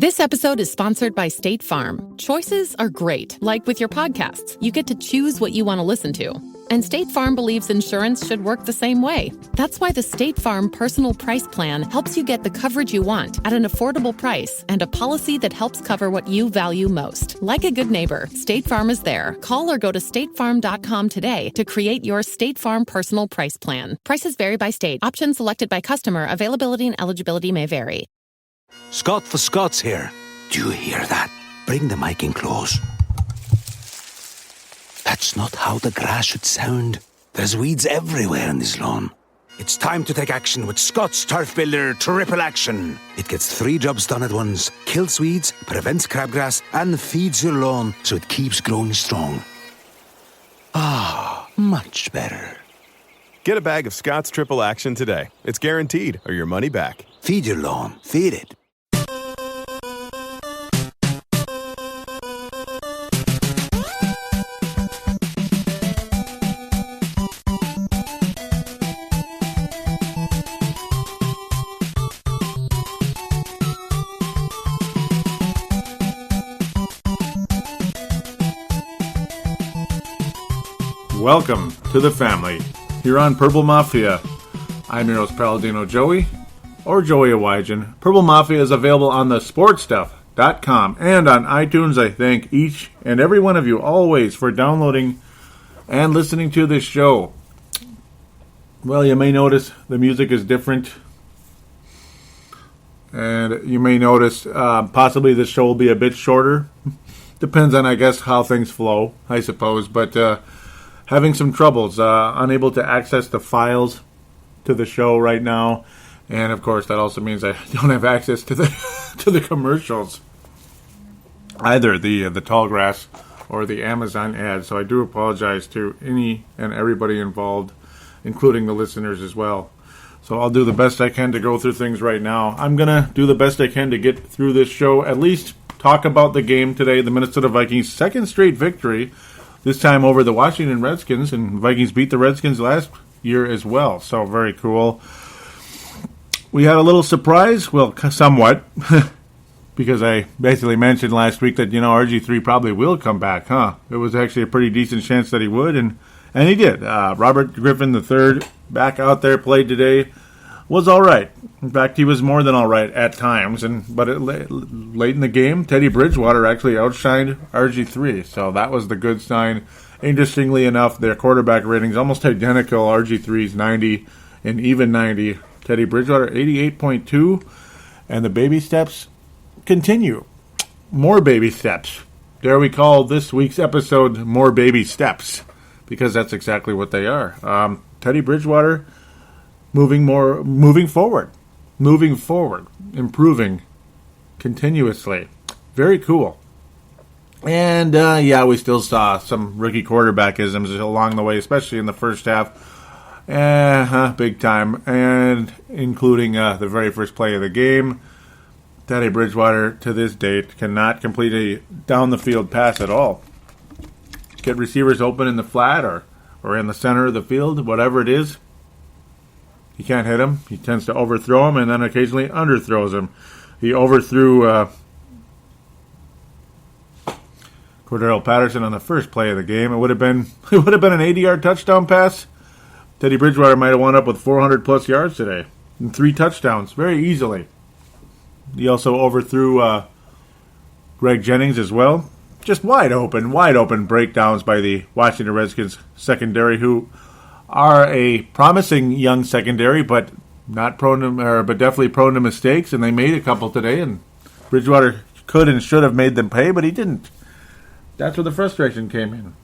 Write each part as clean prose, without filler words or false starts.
This episode is sponsored by State Farm. Choices are great. Like with your podcasts, you get to choose what you want to listen to. And State Farm believes insurance should work the same way. That's why the State Farm Personal Price Plan helps you get the coverage you want at an affordable price and a policy that helps cover what you value most. Like a good neighbor, State Farm is there. Call or go to statefarm.com today to create your State Farm Personal Price Plan. Prices vary by state. Options selected by customer. Availability and eligibility may vary. Scott for Scots here. Do you hear that? Bring the mic in close. That's not how the grass should sound. There's weeds everywhere in this lawn. It's time to take action with Scott's Turf Builder Triple Action. It gets 3 jobs done at once. Kills weeds, prevents crabgrass, and feeds your lawn so it keeps growing strong. Ah, much better. Get a bag of Scott's Triple Action today. It's guaranteed, or your money back. Feed your lawn. Feed it. Welcome to the family here on Purple Mafia. I'm your host, Paladino Joey, or Joey Awajan. Purple Mafia is available on the sportstuff.com and on iTunes. I thank each and every one of you always for downloading and listening to this show. Well, you may notice the music is different, and you may notice possibly this show will be a bit shorter. Depends on, I guess, how things flow, I suppose, but having some troubles, unable to access the files to the show right now, and of course that also means I don't have access to the commercials, either the tall grass or the Amazon ads. So I do apologize to any and everybody involved, including the listeners as well. So I'll do the best I can to go through things right now. I'm gonna do the best I can to get through this show, at least talk about the game today, the Minnesota Vikings' second straight victory. This time over the Washington Redskins, and Vikings beat the Redskins last year as well, so very cool. We had a little surprise, well, somewhat, because I basically mentioned last week that, RG3 probably will come back, huh? It was actually a pretty decent chance that he would, and he did. Robert Griffin III, back out there, played today, was all right. In fact, he was more than all right at times, but late in the game, Teddy Bridgewater actually outshined RG3, so that was the good sign. Interestingly enough, their quarterback ratings almost identical. RG3's 90 and even 90. Teddy Bridgewater 88.2, and the baby steps continue. More baby steps. Dare we call this week's episode More Baby Steps, because that's exactly what they are. Teddy Bridgewater moving forward, improving continuously. Very cool. And, we still saw some rookie quarterback-isms along the way, especially in the first half. Big time. And including the very first play of the game. Teddy Bridgewater, to this date, cannot complete a down-the-field pass at all. Get receivers open in the flat or in the center of the field, whatever it is. He can't hit him. He tends to overthrow him and then occasionally underthrows him. He overthrew Cordero Patterson on the first play of the game. It would have been an 80-yard touchdown pass. Teddy Bridgewater might have wound up with 400-plus yards today and 3 touchdowns very easily. He also overthrew Greg Jennings as well. Just wide open breakdowns by the Washington Redskins secondary, who are a promising young secondary, but definitely prone to mistakes, and they made a couple today, and Bridgewater could and should have made them pay, but he didn't. That's where the frustration came in.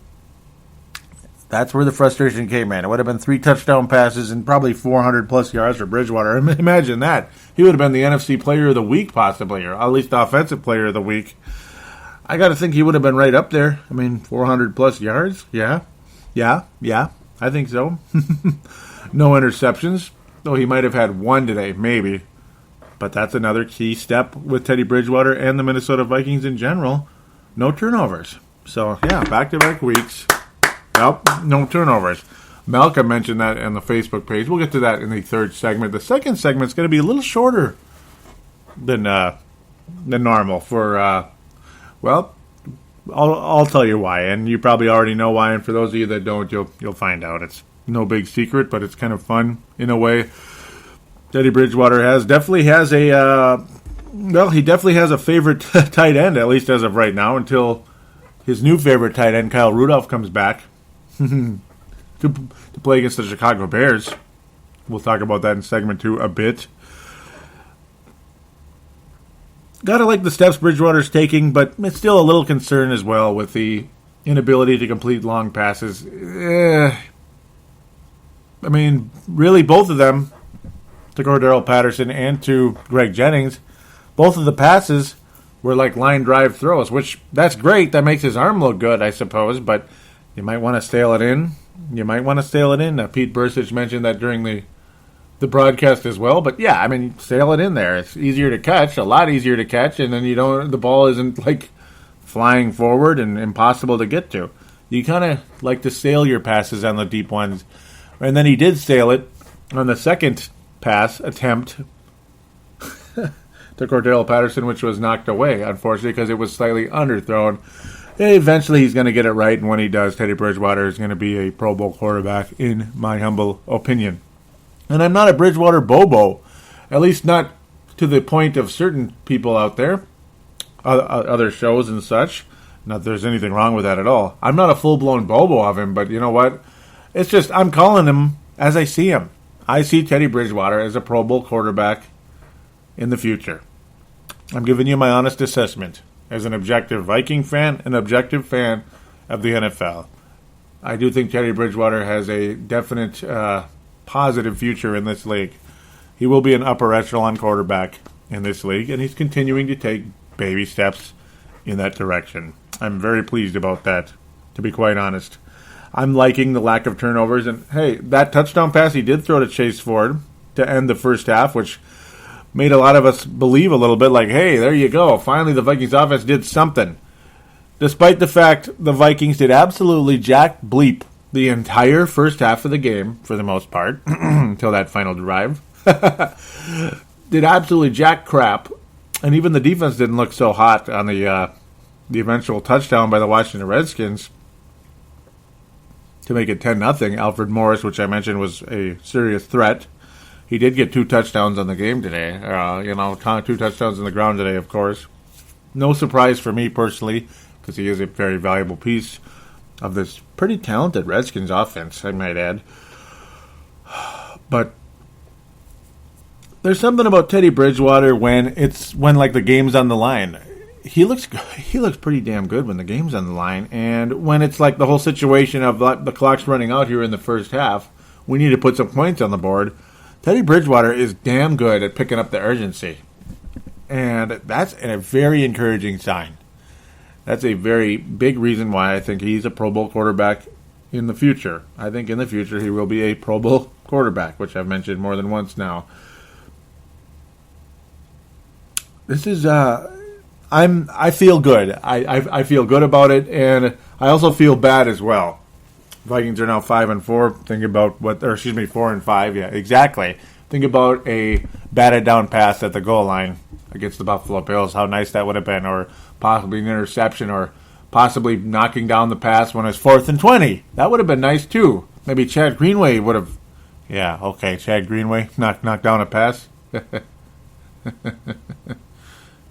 It would have been 3 touchdown passes and probably 400-plus yards for Bridgewater. Imagine that. He would have been the NFC Player of the Week, possibly, or at least Offensive Player of the Week. I got to think he would have been right up there. 400-plus yards? Yeah. I think so. No interceptions, though he might have had 1 today, maybe. But that's another key step with Teddy Bridgewater and the Minnesota Vikings in general. No turnovers. So, back-to-back weeks. Yep, no turnovers. Malcolm mentioned that on the Facebook page. We'll get to that in the third segment. The second segment is going to be a little shorter than than normal for, well, I'll tell you why, and you probably already know why, and for those of you that don't, you'll find out. It's no big secret, but it's kind of fun in a way. Teddy Bridgewater definitely has a favorite tight end, at least as of right now, until his new favorite tight end, Kyle Rudolph, comes back to play against the Chicago Bears. We'll talk about that in segment 2 a bit. Gotta like the steps Bridgewater's taking, but it's still a little concern as well with the inability to complete long passes. I mean, really, both of them, to Cordero Patterson and to Greg Jennings, both of the passes were like line drive throws, which that's great. That makes his arm look good, I suppose, but you might want to sail it in. Pete Bursich mentioned that during the broadcast as well, but yeah, I mean, sail it in there. It's easier to catch, a lot easier to catch, and then the ball isn't like flying forward and impossible to get to. You kind of like to sail your passes on the deep ones, and then he did sail it on the second pass attempt to Cordero Patterson, which was knocked away, unfortunately, because it was slightly underthrown. Eventually, he's going to get it right, and when he does, Teddy Bridgewater is going to be a Pro Bowl quarterback, in my humble opinion. And I'm not a Bridgewater bobo, at least not to the point of certain people out there, other shows and such. Not that there's anything wrong with that at all. I'm not a full-blown bobo of him, but you know what? It's just I'm calling him as I see him. I see Teddy Bridgewater as a Pro Bowl quarterback in the future. I'm giving you my honest assessment as an objective Viking fan, an objective fan of the NFL. I do think Teddy Bridgewater has a definite positive future in this league. He will be an upper echelon quarterback in this league, and he's continuing to take baby steps in that direction. I'm very pleased about that, to be quite honest. I'm liking the lack of turnovers, and hey, that touchdown pass he did throw to Chase Ford to end the first half, which made a lot of us believe a little bit like, hey, there you go, finally the Vikings offense did something. Despite the fact the Vikings did absolutely jack bleep the entire first half of the game, for the most part, until that final drive. Did absolutely jack crap, and even the defense didn't look so hot on the eventual touchdown by the Washington Redskins to make it 10-0. Alfred Morris, which I mentioned was a serious threat. He did get 2 touchdowns on the game today. 2 touchdowns on the ground today, of course. No surprise for me personally, because he is a very valuable piece of this pretty talented Redskins offense, I might add. But there's something about Teddy Bridgewater when like the game's on the line. He looks pretty damn good when the game's on the line, and when it's like the whole situation of the clock's running out here in the first half, we need to put some points on the board. Teddy Bridgewater is damn good at picking up the urgency, and that's a very encouraging sign. That's a very big reason why I think he's a Pro Bowl quarterback in the future. I think in the future he will be a Pro Bowl quarterback, which I've mentioned more than once now. This is I feel good. I feel good about it, and I also feel bad as well. Vikings are now 5-4. Think about 4-5. Yeah, exactly. Think about a batted down pass at the goal line against the Buffalo Bills. How nice that would have been, or possibly an interception, or possibly knocking down the pass when it's 4th and 20. That would have been nice too. Maybe Chad Greenway would have. Yeah, okay, Chad Greenway knocked down a pass.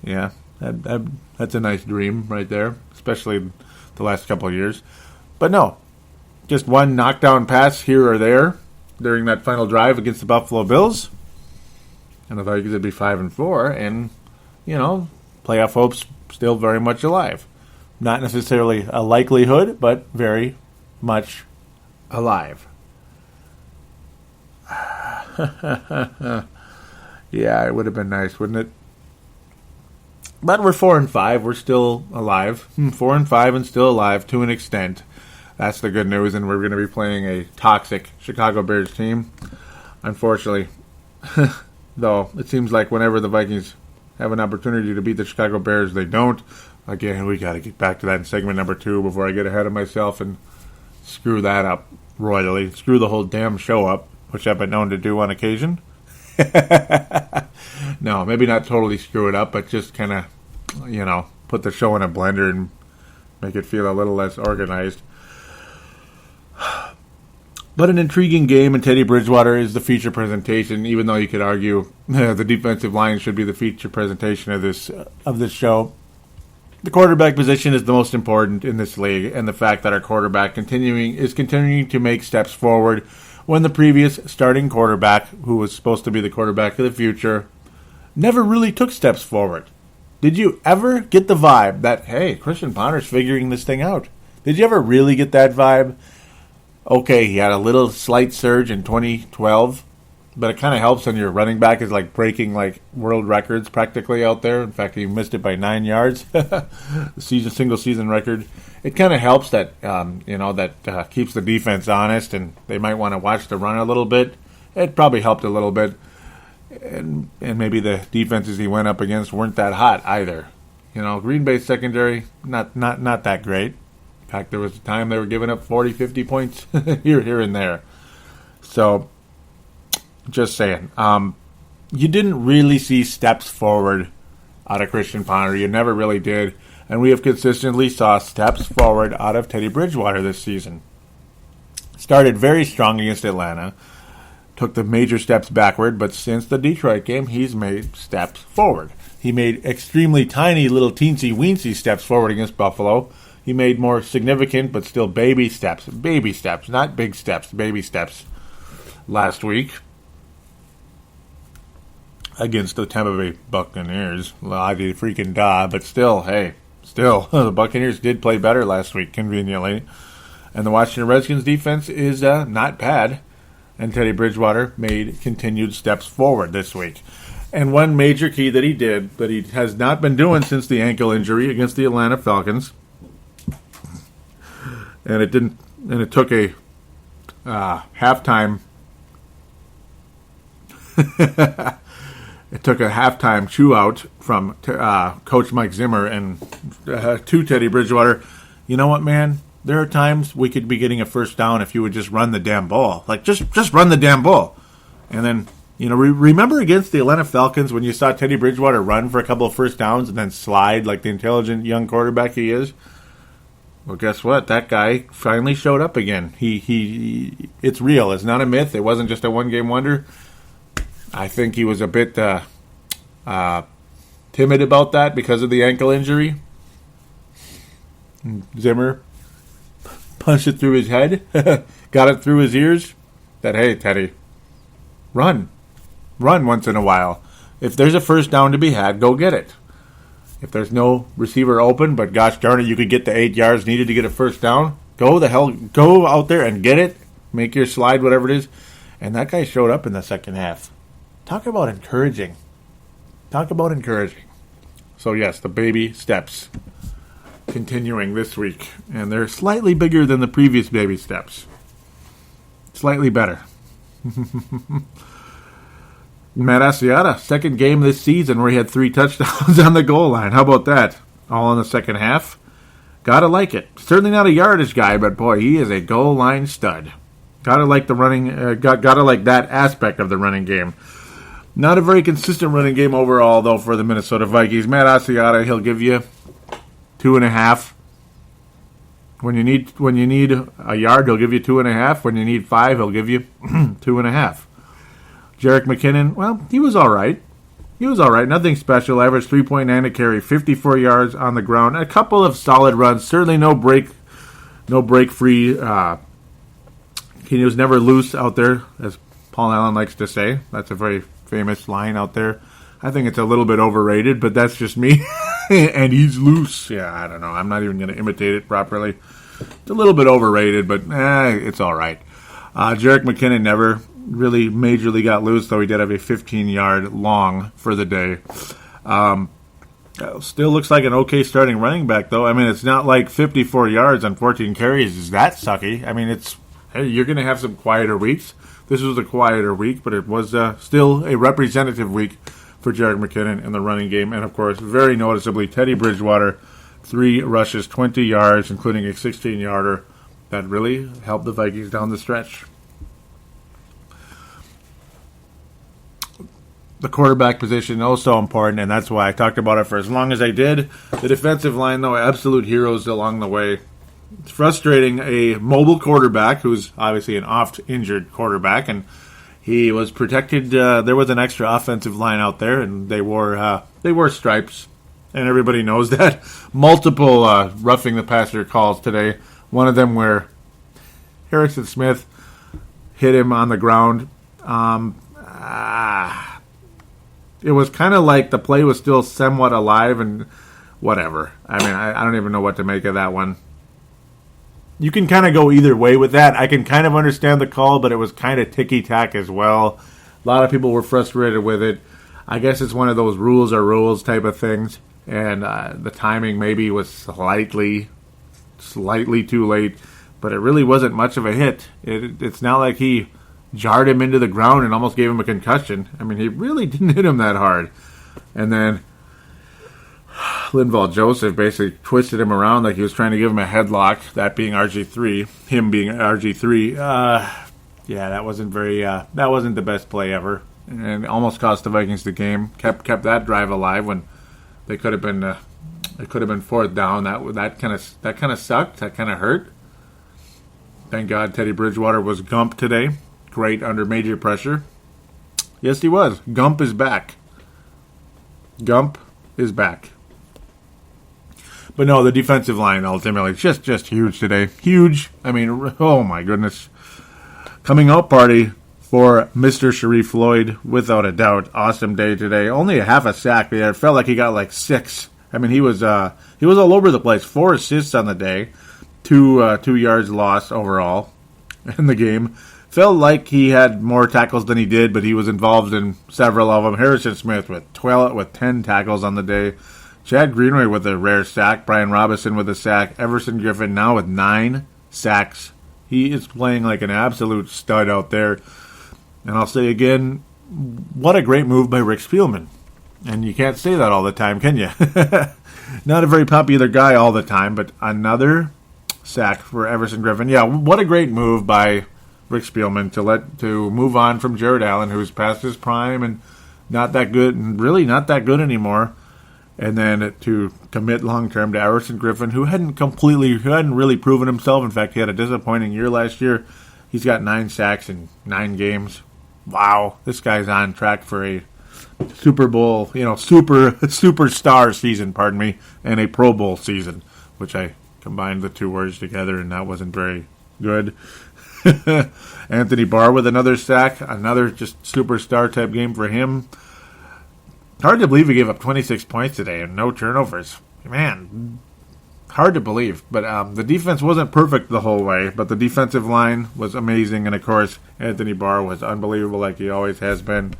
Yeah, that's a nice dream right there, especially the last couple of years. But no, just one knockdown pass here or there during that final drive against the Buffalo Bills, and the Vikings would be 5-4, and playoff hopes still very much alive. Not necessarily a likelihood, but very much alive. Yeah, it would have been nice, wouldn't it? But we're 4-5. We're still alive. 4-5 and still alive to an extent. That's the good news, and we're going to be playing a toxic Chicago Bears team. Unfortunately, though, it seems like whenever the Vikings have an opportunity to beat the Chicago Bears, they don't. Again, we got to get back to that in segment number 2 before I get ahead of myself and screw that up royally. Screw the whole damn show up, which I've been known to do on occasion. No, maybe not totally screw it up, but just kind of, put the show in a blender and make it feel a little less organized. But an intriguing game, and Teddy Bridgewater is the feature presentation, even though you could argue the defensive line should be the feature presentation of this show. The quarterback position is the most important in this league, and the fact that our quarterback is continuing to make steps forward when the previous starting quarterback, who was supposed to be the quarterback of the future, never really took steps forward. Did you ever get the vibe that, hey, Christian Ponder's figuring this thing out? Did you ever really get that vibe? Okay, he had a little slight surge in 2012, but it kind of helps when your running back is like breaking like world records practically out there. In fact, he missed it by 9 yards, the single season record. It kind of helps that that keeps the defense honest, and they might want to watch the run a little bit. It probably helped a little bit, and maybe the defenses he went up against weren't that hot either. Green Bay's secondary not that great. In fact, there was a time they were giving up 40, 50 points here and there. So, just saying. You didn't really see steps forward out of Christian Ponder. You never really did. And we have consistently saw steps forward out of Teddy Bridgewater this season. Started very strong against Atlanta. Took the major steps backward. But since the Detroit game, he's made steps forward. He made extremely tiny little teensy-weensy steps forward against Buffalo. He made more significant but still baby steps, not big steps, baby steps last week against the Tampa Bay Buccaneers. Freaking da, but still, the Buccaneers did play better last week, conveniently. And the Washington Redskins defense is not bad, and Teddy Bridgewater made continued steps forward this week. And one major key that he did, that he has not been doing since the ankle injury against the Atlanta Falcons, and it took a halftime. It took a halftime chew out from Coach Mike Zimmer and to Teddy Bridgewater. You know what, man? There are times we could be getting a first down if you would just run the damn ball. Like, just run the damn ball. And then, remember against the Atlanta Falcons when you saw Teddy Bridgewater run for a couple of first downs and then slide like the intelligent young quarterback he is? Well, guess what? That guy finally showed up again. He it's real. It's not a myth. It wasn't just a one-game wonder. I think he was a bit timid about that because of the ankle injury. Zimmer punched it through his head, got it through his ears, that, hey, Teddy, run once in a while. If there's a first down to be had, go get it. If there's no receiver open, but gosh darn it, you could get the 8 yards needed to get a first down, go out there and get it. Make your slide, whatever it is. And that guy showed up in the second half. Talk about encouraging. So yes, the baby steps continuing this week. And they're slightly bigger than the previous baby steps. Slightly better. Matt Asiata, second game this season where he had 3 touchdowns on the goal line. How about that? All in the second half. Gotta like it. Certainly not a yardage guy, but boy, he is a goal line stud. Gotta like the running. Gotta like that aspect of the running game. Not a very consistent running game overall, though, for the Minnesota Vikings. Matt Asiata, he'll give you 2.5. When you need a yard, he'll give you 2.5. When you need 5, he'll give you 2.5. Jerick McKinnon, well, he was all right. Nothing special. Averaged 3.9 a carry, 54 yards on the ground. A couple of solid runs. Certainly no break free. He was never loose out there, as Paul Allen likes to say. That's a very famous line out there. I think it's a little bit overrated, but that's just me. And he's loose. Yeah, I don't know. I'm not even going to imitate it properly. It's a little bit overrated, but it's all right. Jerick McKinnon never really majorly got loose, though he did have a 15-yard long for the day. Still looks like an okay starting running back, though. I mean, it's not like 54 yards on 14 carries is that sucky. I mean, you're going to have some quieter weeks. This was a quieter week, but it was still a representative week for Jerick McKinnon in the running game. And, of course, very noticeably, Teddy Bridgewater, 3 rushes, 20 yards, including a 16-yarder. That really helped the Vikings down the stretch. the quarterback position oh so important, and that's why I talked about it for as long as I did. The defensive line, though, absolute heroes along the way. It's frustrating, a mobile quarterback who's obviously an oft-injured quarterback, and he was protected. There was an extra offensive line out there, and they wore stripes, and everybody knows that. Multiple roughing the passer calls today. One of them where Harrison Smith hit him on the ground. It was kind of like the play was still somewhat alive and whatever. I mean, I don't even know what to make of that one. You can kind of go either way with that. I can kind of understand the call, but it was kind of ticky-tack as well. A lot of people were frustrated with it. I guess it's one of those rules are rules type of things. And the timing maybe was slightly too late. But it really wasn't much of a hit. It's not like he jarred him into the ground and almost gave him a concussion. I mean, he really didn't hit him that hard. And then Linval Joseph basically twisted him around like he was trying to give him a headlock, that being RG3, him being RG3. Yeah, that wasn't the best play ever. And almost cost the Vikings the game. Kept that drive alive when they could have been fourth down. That kind of sucked. That kind of hurt. Thank God Teddy Bridgewater was Gump today. Great under major pressure. Yes, he was. Gump is back. Gump is back. But no, the defensive line ultimately just huge today. Huge. I mean, oh my goodness. Coming out party for Mr. Sharif Floyd, without a doubt. Awesome day today. Only a half a sack there. It felt like he got like 6. I mean, he was all over the place. 4 assists on the day. 2 yards lost overall in the game. Felt like he had more tackles than he did, but he was involved in several of them. Harrison Smith with 10 tackles on the day. Chad Greenway with a rare sack. Brian Robinson with a sack. Everson Griffin now with 9 sacks. He is playing like an absolute stud out there. And I'll say again, what a great move by Rick Spielman. And you can't say that all the time, can you? Not a very popular guy all the time, but another sack for Everson Griffin. Yeah, what a great move by Rick Spielman to move on from Jared Allen, who's past his prime and not that good, and really not that good anymore. And then to commit long-term to Everson Griffin, who hadn't really proven himself. In fact, he had a disappointing year last year. He's got 9 sacks in 9 games. Wow, this guy's on track for a Super Bowl, superstar season, and a Pro Bowl season, which I combined the 2 words together, and that wasn't very good. Anthony Barr with another sack, another just superstar type game for him. Hard to believe he gave up 26 points today and no turnovers. Man, hard to believe. But the defense wasn't perfect the whole way, but the defensive line was amazing. And, of course, Anthony Barr was unbelievable like he always has been.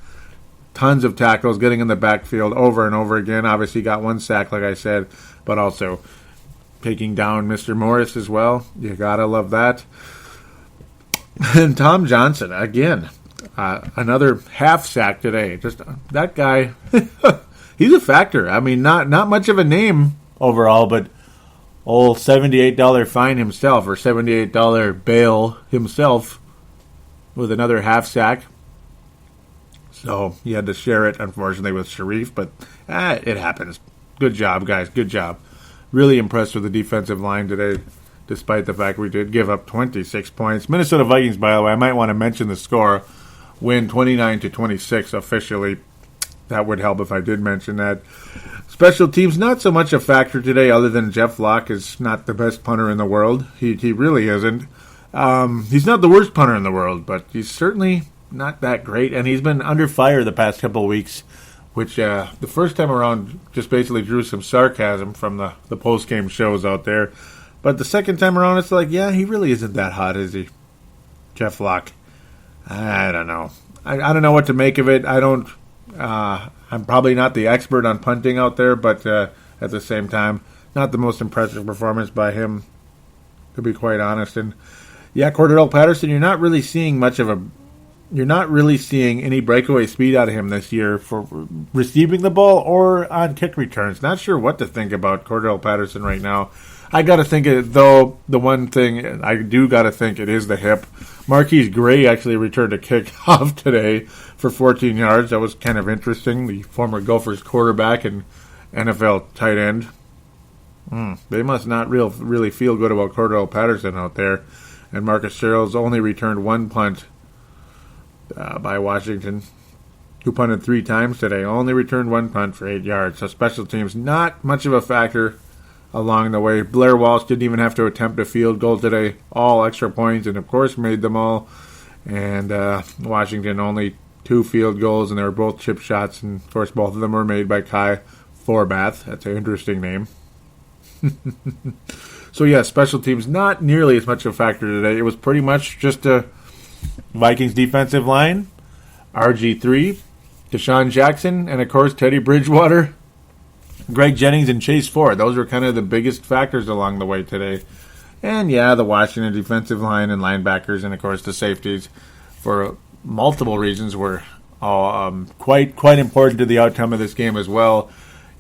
Tons of tackles, getting in the backfield over and over again. Obviously got 1 sack, like I said, but also taking down Mr. Morris as well. You got to love that. And Tom Johnson, again, another half sack today. Just that guy, he's a factor. I mean, not much of a name overall, but old $78 fine himself, or $78 bail himself, with another half sack. So he had to share it, unfortunately, with Sharif, but it happens. Good job, guys. Good job. Really impressed with the defensive line today, despite the fact we did give up 26 points. Minnesota Vikings, by the way, I might want to mention the score. Win 29-26 officially. That would help if I did mention that. Special teams, not so much a factor today, other than Jeff Locke is not the best punter in the world. He really isn't. He's not the worst punter in the world, but he's certainly not that great. And he's been under fire the past couple of weeks, which the first time around just basically drew some sarcasm from the post-game shows out there. But the second time around, it's like, yeah, he really isn't that hot, is he? Jeff Locke. I don't know. I don't know what to make of it. I'm probably not the expert on punting out there, but at the same time, not the most impressive performance by him, to be quite honest. And yeah, Cordell Patterson, you're not really seeing any breakaway speed out of him this year for receiving the ball or on kick returns. Not sure what to think about Cordell Patterson right now. I got to think, though, the one thing I do got to think it is the hip. Marquise Gray actually returned a kickoff today for 14 yards. That was kind of interesting. The former Gophers quarterback and NFL tight end. They must not really feel good about Cordell Patterson out there. And Marcus Sherrills only returned one punt by Washington, who punted 3 times today. Only returned one punt for 8 yards. So special teams, not much of a factor along the way. Blair Walsh didn't even have to attempt a field goal today. All extra points, and of course made them all. And Washington only 2 field goals, and they were both chip shots. And of course both of them were made by Kai Forbath. That's an interesting name. So yeah, special teams not nearly as much of a factor today. It was pretty much just a Vikings defensive line, RG3, Deshaun Jackson, and of course Teddy Bridgewater, Greg Jennings, and Chase Ford. Those were kind of the biggest factors along the way today. And yeah, the Washington defensive line and linebackers, and of course the safeties, for multiple reasons, were all quite important to the outcome of this game as well.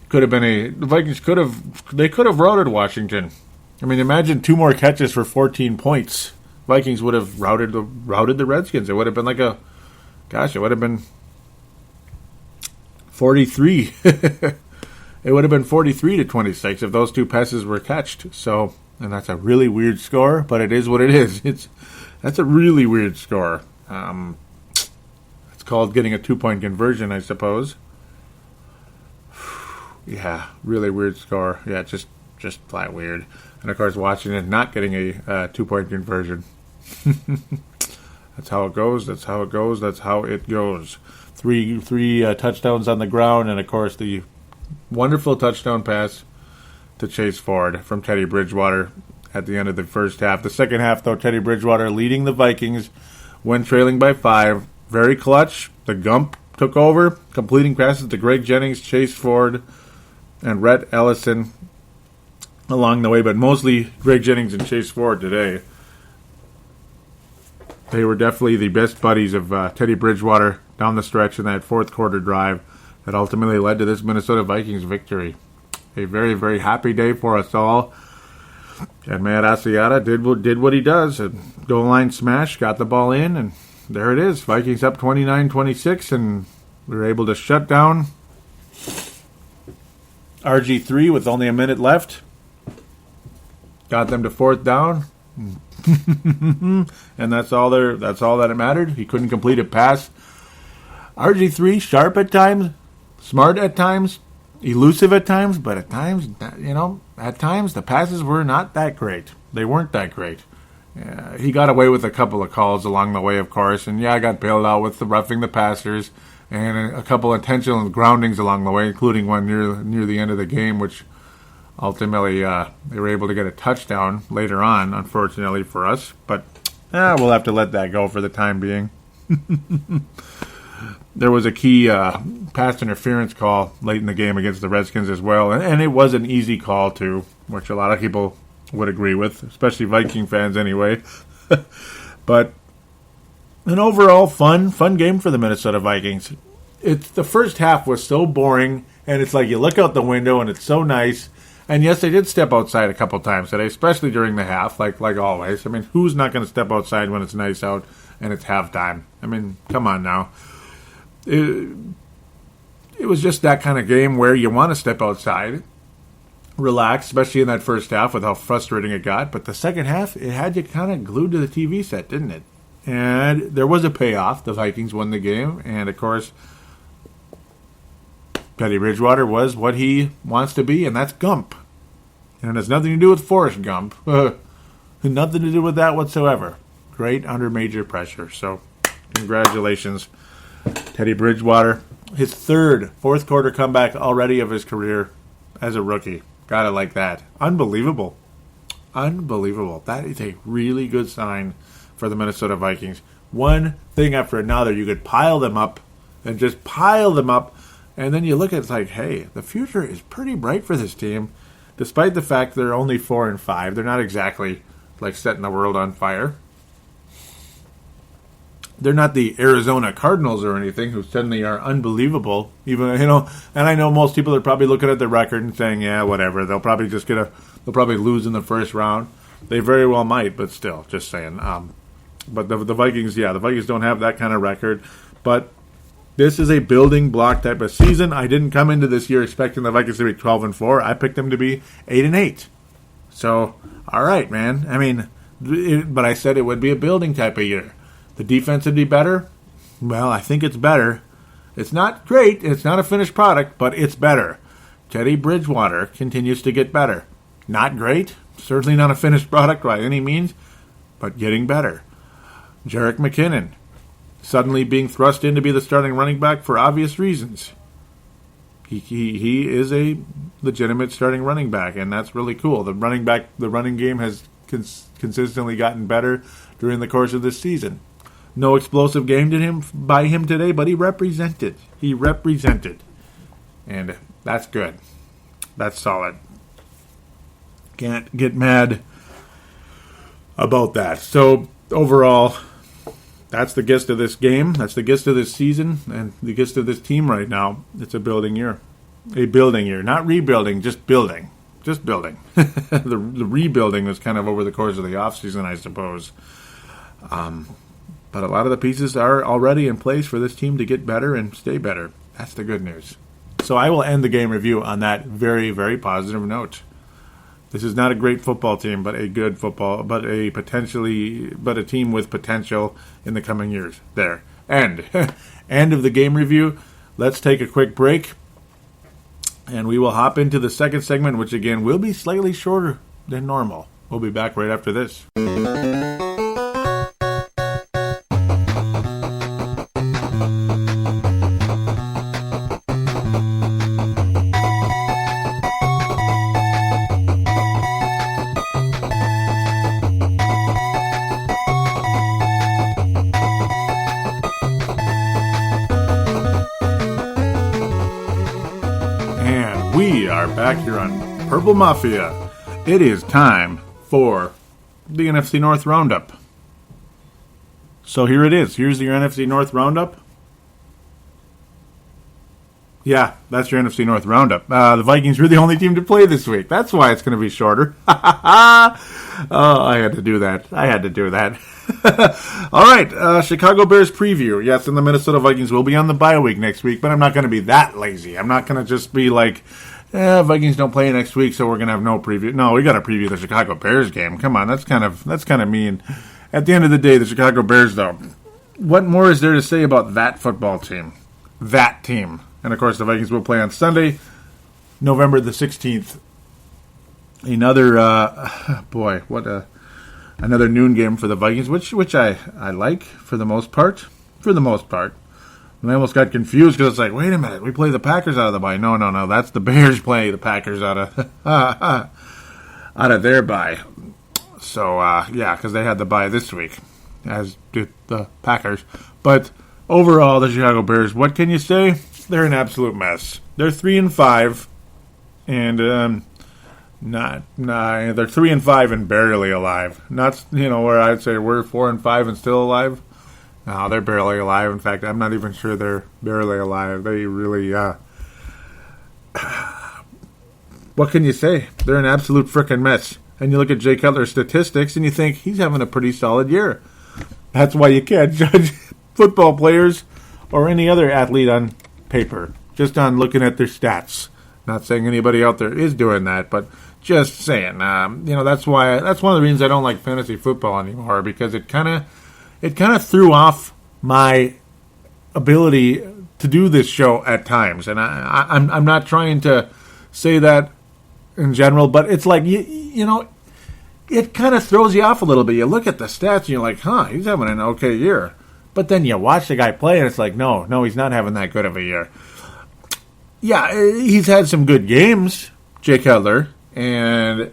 Could have been the Vikings could have routed Washington. I mean, imagine 2 more catches for 14 points. Vikings would have routed the Redskins. It would have been it would have been 43. It would have been 43-26 if those 2 passes were catched. So, and that's a really weird score, but it is what it is. That's a really weird score. It's called getting a 2-point conversion, I suppose. Yeah, really weird score. Yeah, just flat weird. And of course, Washington not getting a 2-point conversion. That's how it goes. That's how it goes. That's how it goes. Three touchdowns on the ground, and of course the wonderful touchdown pass to Chase Ford from Teddy Bridgewater at the end of the first half. The second half, though, Teddy Bridgewater leading the Vikings when trailing by 5. Very clutch. The Gump took over, completing passes to Greg Jennings, Chase Ford, and Rhett Ellison along the way, but mostly Greg Jennings and Chase Ford today. They were definitely the best buddies of Teddy Bridgewater down the stretch in that fourth quarter drive that ultimately led to this Minnesota Vikings victory. A very, very happy day for us all. And Matt Asiata did what he does. A goal line smash, got the ball in, and there it is. Vikings up 29-26, and we were able to shut down RG3 with only a minute left. Got them to 4th down. And that's all that it mattered. He couldn't complete a pass. RG3, sharp at times, smart at times, elusive at times, but at times the passes were not that great. They weren't that great. He got away with a couple of calls along the way, of course, and I got bailed out with the roughing the passers and a couple of intentional groundings along the way, including one near the end of the game, which ultimately they were able to get a touchdown later on, unfortunately for us. But we'll have to let that go for the time being. There was a key pass interference call late in the game against the Redskins as well, and it was an easy call too, which a lot of people would agree with, especially Viking fans anyway. But an overall fun game for the Minnesota Vikings. The first half was so boring, and it's like you look out the window and it's so nice. And yes, they did step outside a couple times today, especially during the half, like always. I mean, who's not going to step outside when it's nice out and it's halftime? I mean, come on now. It was just that kind of game where you want to step outside, relax, especially in that first half with how frustrating it got. But the second half, it had you kind of glued to the TV set, didn't it? And there was a payoff. The Vikings won the game. And, of course, Teddy Bridgewater was what he wants to be, and that's Gump. And it has nothing to do with Forrest Gump. Nothing to do with that whatsoever. Great under major pressure. So, congratulations, Teddy Bridgewater. His fourth quarter comeback already of his career as a rookie. Gotta like that. Unbelievable. That is a really good sign for the Minnesota Vikings. One thing after another, you could pile them up and just pile them up. And then you look at it, it's like, hey, the future is pretty bright for this team, despite the fact they're only 4-5. They're not exactly like setting the world on fire. they're not the Arizona Cardinals or anything who suddenly are unbelievable. Even, and I know most people are probably looking at the record and saying, yeah, whatever. They'll probably they'll probably lose in the first round. They very well might, but still, just saying. But the Vikings, the Vikings don't have that kind of record. But this is a building block type of season. I didn't come into this year expecting the Vikings to be 12-4. I picked them to be 8-8. So, all right, man. I mean, but I said it would be a building type of year. The defense would be better. Well, I think it's better. It's not great. It's not a finished product, but it's better. Teddy Bridgewater continues to get better. Not great. Certainly not a finished product by any means, but getting better. Jerick McKinnon suddenly being thrust in to be the starting running back for obvious reasons. He is a legitimate starting running back, and that's really cool. The running game has consistently gotten better during the course of this season. No explosive game by him today, but he represented. And that's good. That's solid. Can't get mad about that. So, overall, that's the gist of this game. That's the gist of this season and the gist of this team right now. It's a building year. A building year. Not rebuilding, just building. Just building. The rebuilding was kind of over the course of the offseason, I suppose. But a lot of the pieces are already in place for this team to get better and stay better. That's the good news. So I will end the game review on that very, very positive note. This is not a great football team, but a good football, but a team with potential in the coming years. There. End. End of the game review. Let's take a quick break, and we will hop into the second segment, which again will be slightly shorter than normal. We'll be back right after this. Back here on Purple Mafia. It is time for the NFC North Roundup. So here it is. Here's your NFC North Roundup. Yeah, that's your NFC North Roundup. The Vikings were the only team to play this week. That's why it's going to be shorter. Oh, I had to do that. All right, Chicago Bears preview. Yes, and the Minnesota Vikings will be on the bye week next week, but I'm not going to be that lazy. I'm not going to just be like, Vikings don't play next week, so we're going to have no preview. No, we got to preview the Chicago Bears game. Come on, that's kind of mean. At the end of the day, the Chicago Bears, though, what more is there to say about that football team? That team. And, of course, the Vikings will play on Sunday, November the 16th. Another, another noon game for the Vikings, which I like for the most part. And I almost got confused because it's like, wait a minute, we play the Packers out of the bye. No, that's the Bears play the Packers out of their bye. So, because they had the bye this week, as did the Packers. But overall, the Chicago Bears, what can you say? They're an absolute mess. They're 3-5, and they're 3-5 and barely alive. Not, where I'd say we're 4-5 and still alive. No, they're barely alive. In fact, I'm not even sure they're barely alive. They really, what can you say? They're an absolute frickin' mess. And you look at Jay Cutler's statistics, and you think he's having a pretty solid year. That's why you can't judge football players or any other athlete on paper, just on looking at their stats. Not saying anybody out there is doing that, but just saying. That's one of the reasons I don't like fantasy football anymore, because it kind of threw off my ability to do this show at times. And I'm not trying to say that in general, but it's like, it kind of throws you off a little bit. You look at the stats and you're like, he's having an okay year. But then you watch the guy play and it's like, no, he's not having that good of a year. Yeah, he's had some good games, Jay Cutler, and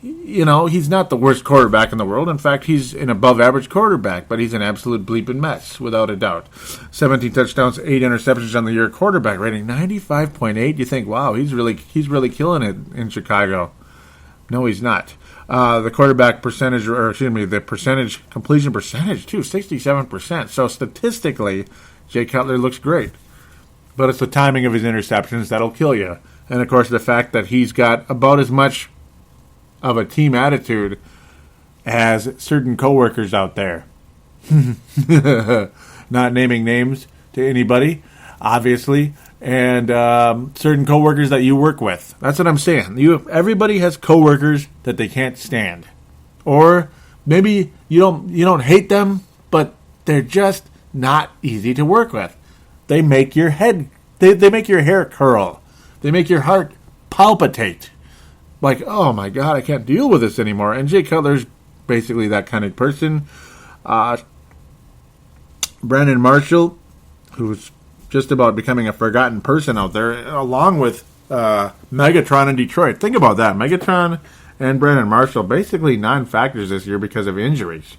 he's not the worst quarterback in the world. In fact, he's an above-average quarterback, but he's an absolute bleeping mess, without a doubt. 17 touchdowns, 8 interceptions on the year. Quarterback rating 95.8. You think, wow, he's really killing it in Chicago. No, he's not. The quarterback percentage, the completion percentage, too, 67%. So statistically, Jay Cutler looks great. But it's the timing of his interceptions that'll kill you. And, of course, the fact that he's got about as much of a team attitude as certain coworkers out there. Not naming names to anybody, obviously. And certain coworkers that you work with. That's what I'm saying. Everybody has coworkers that they can't stand, or maybe you don't hate them, but they're just not easy to work with. They make your head, they make your hair curl. They make your heart palpitate. Like, oh my God, I can't deal with this anymore. And Jay Cutler's basically that kind of person. Brandon Marshall, who's just about becoming a forgotten person out there, along with Megatron in Detroit. Think about that. Megatron and Brandon Marshall, basically non-factors this year because of injuries.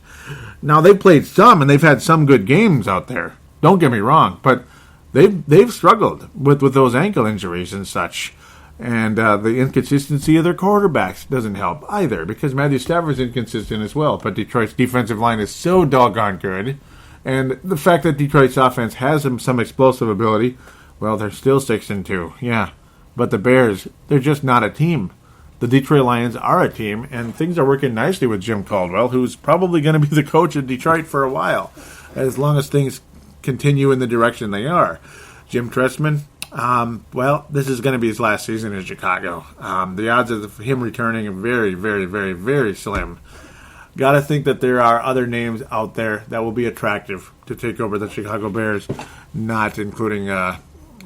Now, they've played some, and they've had some good games out there. Don't get me wrong, but they've struggled with those ankle injuries and such. And the inconsistency of their quarterbacks doesn't help either, because Matthew Stafford's inconsistent as well. But Detroit's defensive line is so doggone good. And the fact that Detroit's offense has some explosive ability, well, they're still 6-2, yeah. But the Bears, they're just not a team. The Detroit Lions are a team, and things are working nicely with Jim Caldwell, who's probably going to be the coach of Detroit for a while, as long as things continue in the direction they are. Jim Tressman, well, this is going to be his last season in Chicago. The odds of him returning are very, very, very, very slim. Got to think that there are other names out there that will be attractive to take over the Chicago Bears, not including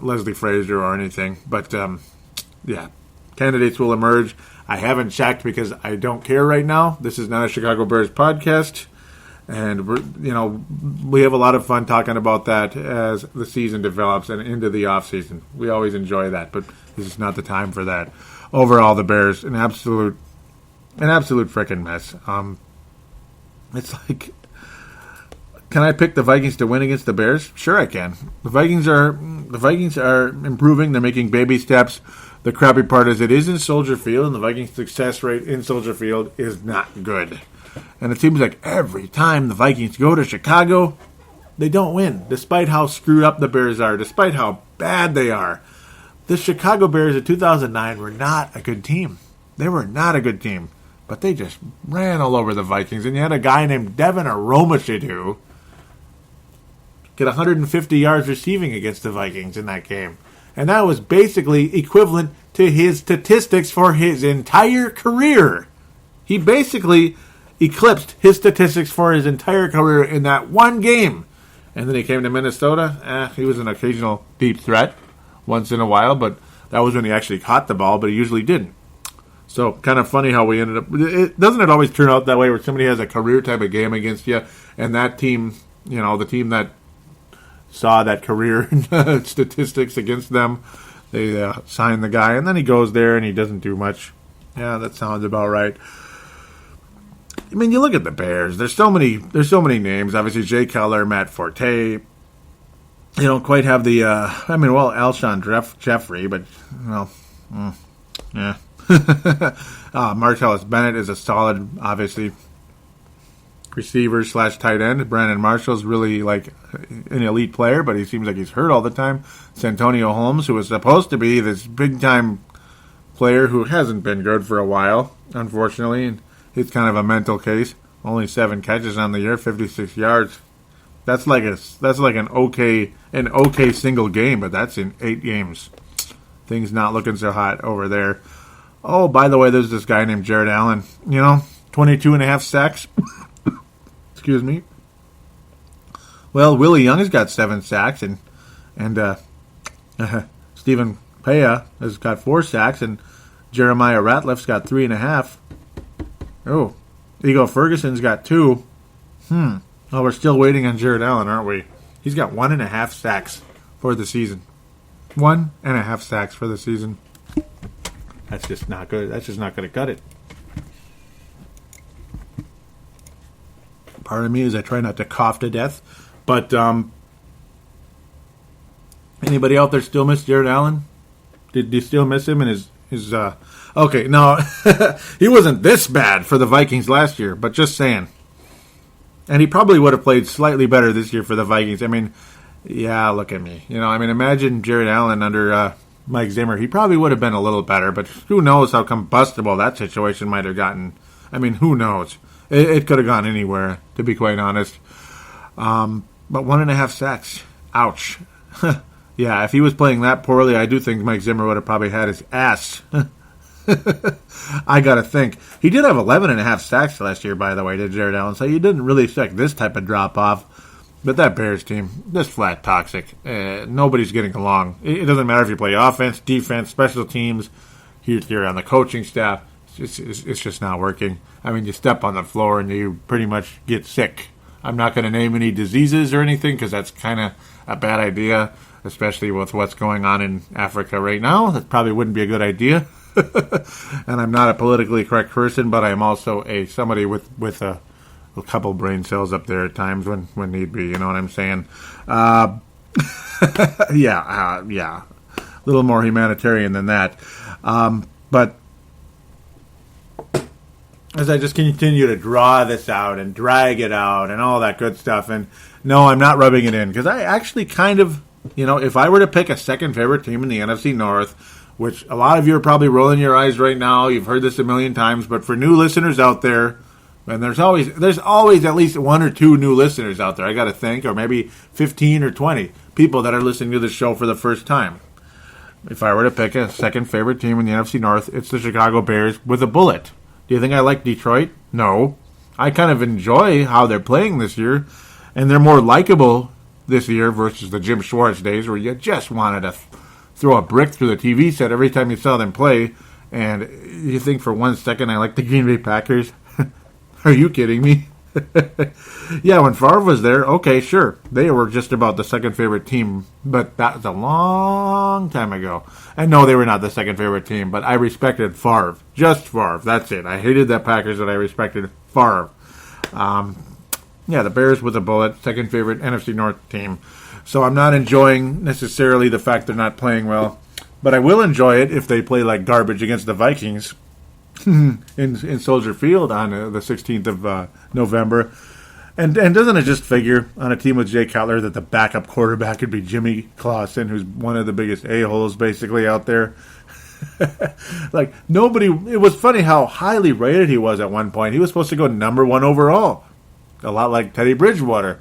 Leslie Frazier or anything. But, yeah, candidates will emerge. I haven't checked because I don't care right now. This is not a Chicago Bears podcast. And, we have a lot of fun talking about that as the season develops and into the offseason. We always enjoy that, but this is not the time for that. Overall, the Bears, an absolute freaking mess. It's like, can I pick the Vikings to win against the Bears? Sure I can. The Vikings are improving. They're making baby steps. The crappy part is it is in Soldier Field, and the Vikings' success rate in Soldier Field is not good. And it seems like every time the Vikings go to Chicago, they don't win, despite how screwed up the Bears are, despite how bad they are. The Chicago Bears of 2009 were not a good team. They were not a good team. But they just ran all over the Vikings. And you had a guy named Devin Aromashadu get 150 yards receiving against the Vikings in that game. And that was basically equivalent to his statistics for his entire career. He basically eclipsed his statistics for his entire career in that one game. And then he came to Minnesota. He was an occasional deep threat once in a while, but that was when he actually caught the ball, but he usually didn't. So, kind of funny how we ended up... Doesn't it always turn out that way, where somebody has a career type of game against you, and that team, the team that saw that career statistics against them, they sign the guy, and then he goes there and he doesn't do much. Yeah, that sounds about right. I mean, you look at the Bears. There's so many names. Obviously, Jay Cutler, Matt Forte. They don't quite have the... Alshon Jeffrey, but, yeah. Martellus Bennett is a solid, obviously, receiver / tight end. Brandon Marshall's really like an elite player, but he seems like he's hurt all the time. Santonio Holmes, who was supposed to be this big-time player who hasn't been good for a while, unfortunately, and he's kind of a mental case. Only 7 catches on the year, 56 yards. That's like an okay single game, but that's in 8 games. Things not looking so hot over there. Oh, by the way, there's this guy named Jared Allen. 22 and a half sacks. Excuse me. Well, Willie Young has got 7 sacks, and Stephen Paya has got 4 sacks, and Jeremiah Ratliff's got 3.5. Oh, Ego Ferguson's got 2. Oh, we're still waiting on Jared Allen, aren't we? He's got 1.5 sacks for the season. 1.5 sacks for the season. That's just not good. That's just not going to cut it. Pardon me as I try not to cough to death. But anybody out there still miss Jared Allen? Did you still miss him in Okay, no, he wasn't this bad for the Vikings last year, but just saying. And he probably would have played slightly better this year for the Vikings. I mean, yeah, look at me. Imagine Jared Allen under Mike Zimmer. He probably would have been a little better, but who knows how combustible that situation might have gotten. I mean, who knows? It could have gone anywhere, to be quite honest. But 1.5 sacks. Ouch. Yeah, if he was playing that poorly, I do think Mike Zimmer would have probably had his ass. I got to think. He did have 11.5 sacks last year, by the way, did Jared Allen. So you didn't really expect this type of drop-off. But that Bears team, just flat toxic. Nobody's getting along. It doesn't matter if you play offense, defense, special teams. Here on the coaching staff. It's just not working. I mean, you step on the floor and you pretty much get sick. I'm not going to name any diseases or anything because that's kind of a bad idea, especially with what's going on in Africa right now. That probably wouldn't be a good idea. And I'm not a politically correct person, but I'm also somebody with a couple brain cells up there at times when need be. You know what I'm saying? Yeah. A little more humanitarian than that. But as I just continue to draw this out and drag it out and all that good stuff, and no, I'm not rubbing it in because I actually kind of, if I were to pick a second favorite team in the NFC North, which a lot of you are probably rolling your eyes right now, you've heard this a million times, but for new listeners out there, and there's always at least one or two new listeners out there, I got to think, or maybe 15 or 20 people that are listening to the show for the first time. If I were to pick a second favorite team in the NFC North, it's the Chicago Bears with a bullet. Do you think I like Detroit? No. I kind of enjoy how they're playing this year, and they're more likable this year versus the Jim Schwartz days where you just wanted to throw a brick through the TV set every time you saw them play, and you think for 1 second I like the Green Bay Packers? Are you kidding me? Yeah, when Favre was there, okay, sure. They were just about the second favorite team, but that was a long time ago. And no, they were not the second favorite team, but I respected Favre. Just Favre. That's it. I hated the Packers, but I respected Favre. Yeah, the Bears with a bullet, second favorite NFC North team. So I'm not enjoying necessarily the fact they're not playing well, but I will enjoy it if they play like garbage against the Vikings in Soldier Field on the 16th of November. And doesn't it just figure on a team with Jay Cutler that the backup quarterback could be Jimmy Clausen, who's one of the biggest a-holes basically out there? Like, nobody... It was funny how highly rated he was at one point. He was supposed to go number 1 overall. A lot like Teddy Bridgewater.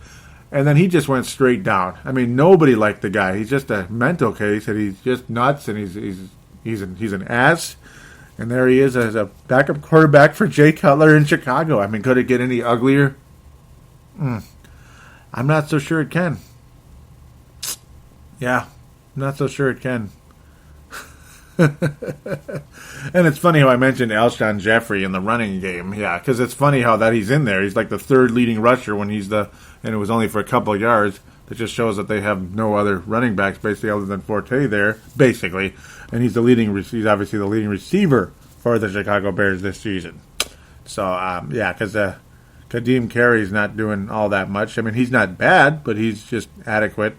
And then he just went straight down. I mean, nobody liked the guy. He's just a mental case, and he's just nuts, and he's an ass. And there he is as a backup quarterback for Jay Cutler in Chicago. I mean, could it get any uglier? I'm not so sure it can. Yeah, not so sure it can. And it's funny how I mentioned Alshon Jeffrey in the running game. Yeah, because it's funny how that he's in there. He's like the third leading rusher when and it was only for a couple of yards. That just shows that they have no other running backs basically other than Forte there, basically. And he's obviously the leading receiver for the Chicago Bears this season. So, yeah, because Kadeem Carey's not doing all that much. I mean, he's not bad, but he's just adequate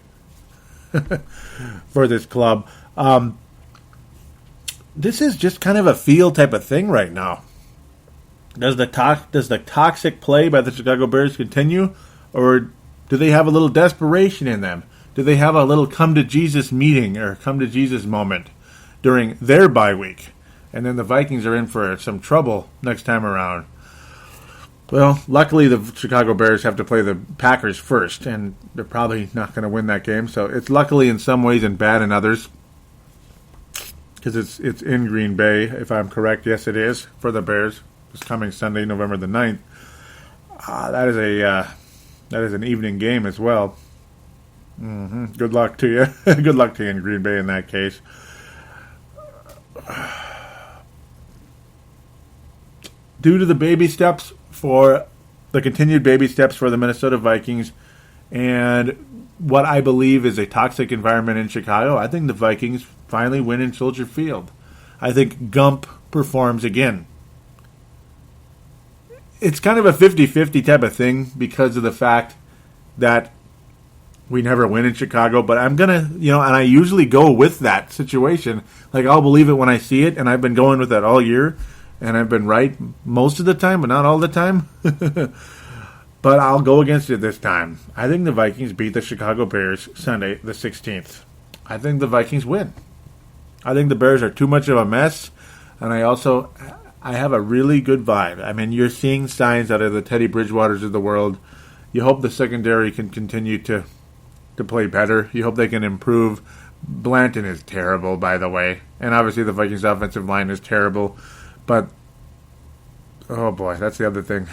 for this club. This is just kind of a feel type of thing right now. Does the toxic play by the Chicago Bears continue, or do they have a little desperation in them? Do they have a little come to Jesus meeting or come to Jesus moment during their bye week? And then the Vikings are in for some trouble next time around. Well, luckily the Chicago Bears have to play the Packers first, and they're probably not going to win that game. So it's luckily in some ways and bad in others, because it's in Green Bay, if I'm correct. Yes, it is, for the Bears. It's coming Sunday, November the 9th. That is an evening game as well. Good luck to you. Good luck to you in Green Bay in that case. Due to the continued baby steps for the Minnesota Vikings and what I believe is a toxic environment in Chicago, I think the Vikings finally win in Soldier Field. I think Gump performs again. It's kind of a 50-50 type of thing because of the fact that we never win in Chicago, but I'm going to, and I usually go with that situation. Like, I'll believe it when I see it, and I've been going with that all year, and I've been right most of the time, but not all the time. But I'll go against it this time. I think the Vikings beat the Chicago Bears Sunday the 16th. I think the Vikings win. I think the Bears are too much of a mess, and I have a really good vibe. I mean, you're seeing signs out of the Teddy Bridgewaters of the world. You hope the secondary can continue to play better. You hope they can improve. Blanton is terrible, by the way. And obviously the Vikings offensive line is terrible. But, oh boy, that's the other thing.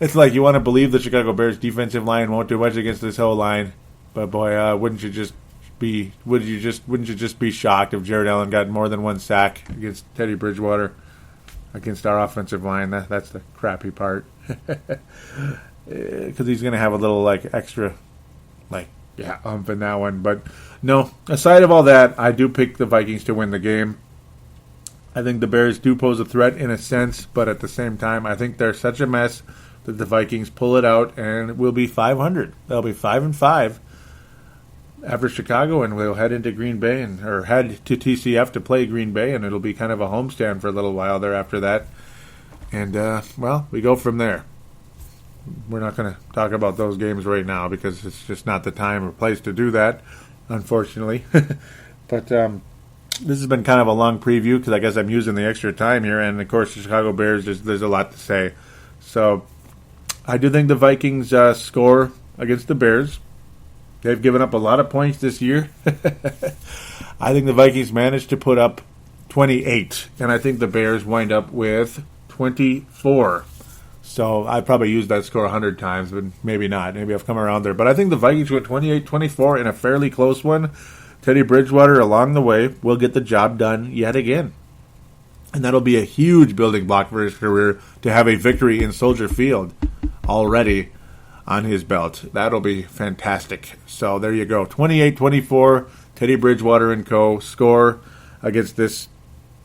It's like you want to believe the Chicago Bears defensive line won't do much against this whole line. But boy, wouldn't you just be shocked if Jared Allen got more than one sack against Teddy Bridgewater, against our offensive line? That's the crappy part. Because he's going to have a little extra ump in that one. But no, aside of all that, I do pick the Vikings to win the game. I think the Bears do pose a threat in a sense, but at the same time, I think they're such a mess that the Vikings pull it out and we'll be 500. They'll be 5-5 after Chicago, and we'll head into Green Bay or head to TCF to play Green Bay, and it'll be kind of a homestand for a little while there after that. And we go from there. We're not going to talk about those games right now because it's just not the time or place to do that, unfortunately. But this has been kind of a long preview because I guess I'm using the extra time here. And, of course, the Chicago Bears, there's a lot to say. So I do think the Vikings score against the Bears. They've given up a lot of points this year. I think the Vikings managed to put up 28, and I think the Bears wind up with 24. So I probably used that score 100 times, but maybe not. Maybe I've come around there. But I think the Vikings went 28-24 in a fairly close one. Teddy Bridgewater along the way will get the job done yet again. And that'll be a huge building block for his career to have a victory in Soldier Field already on his belt. That'll be fantastic. So there you go. 28-24, Teddy Bridgewater and co. score against this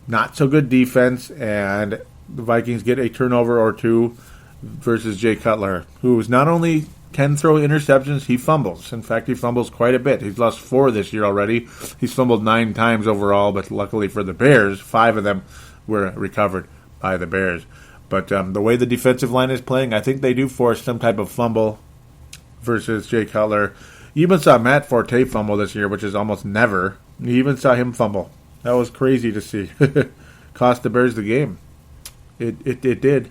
not-so-good defense, and the Vikings get a turnover or two versus Jay Cutler, who not only can throw interceptions, he fumbles. In fact, he fumbles quite a bit. He's lost 4 this year already. He's fumbled 9 times overall, but luckily for the Bears, 5 of them were recovered by the Bears. But the way the defensive line is playing, I think they do force some type of fumble versus Jay Cutler. You even saw Matt Forte fumble this year, which is almost never. You even saw him fumble. That was crazy to see. Cost the Bears the game. It did.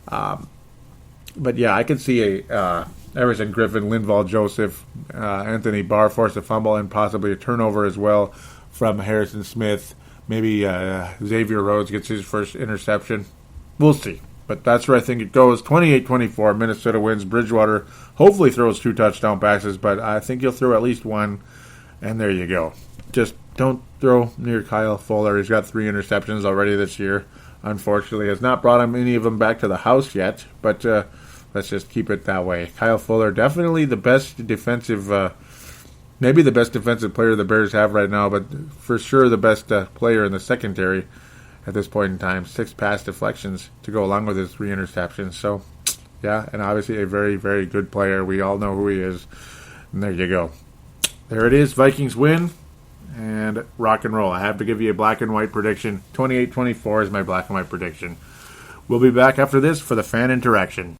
But yeah, I could see Everson Griffin, Linval Joseph, Anthony Barr force a fumble and possibly a turnover as well from Harrison Smith. Maybe Xavier Rhodes gets his first interception. We'll see. But that's where I think it goes. 28-24, Minnesota wins. Bridgewater hopefully throws 2 touchdown passes, but I think he'll throw at least 1. And there you go. Just don't throw near Kyle Fuller. He's got 3 interceptions already this year. Unfortunately, has not brought any of them back to the house yet. But let's just keep it that way. Kyle Fuller, definitely the best defensive, maybe the best defensive player the Bears have right now, but for sure the best player in the secondary at this point in time. 6 pass deflections to go along with his 3 interceptions. So, yeah, and obviously a very, very good player. We all know who he is. And there you go. There it is. Vikings win and rock and roll. I have to give you a black and white prediction. 28-24 is my black and white prediction. We'll be back after this for the fan interaction.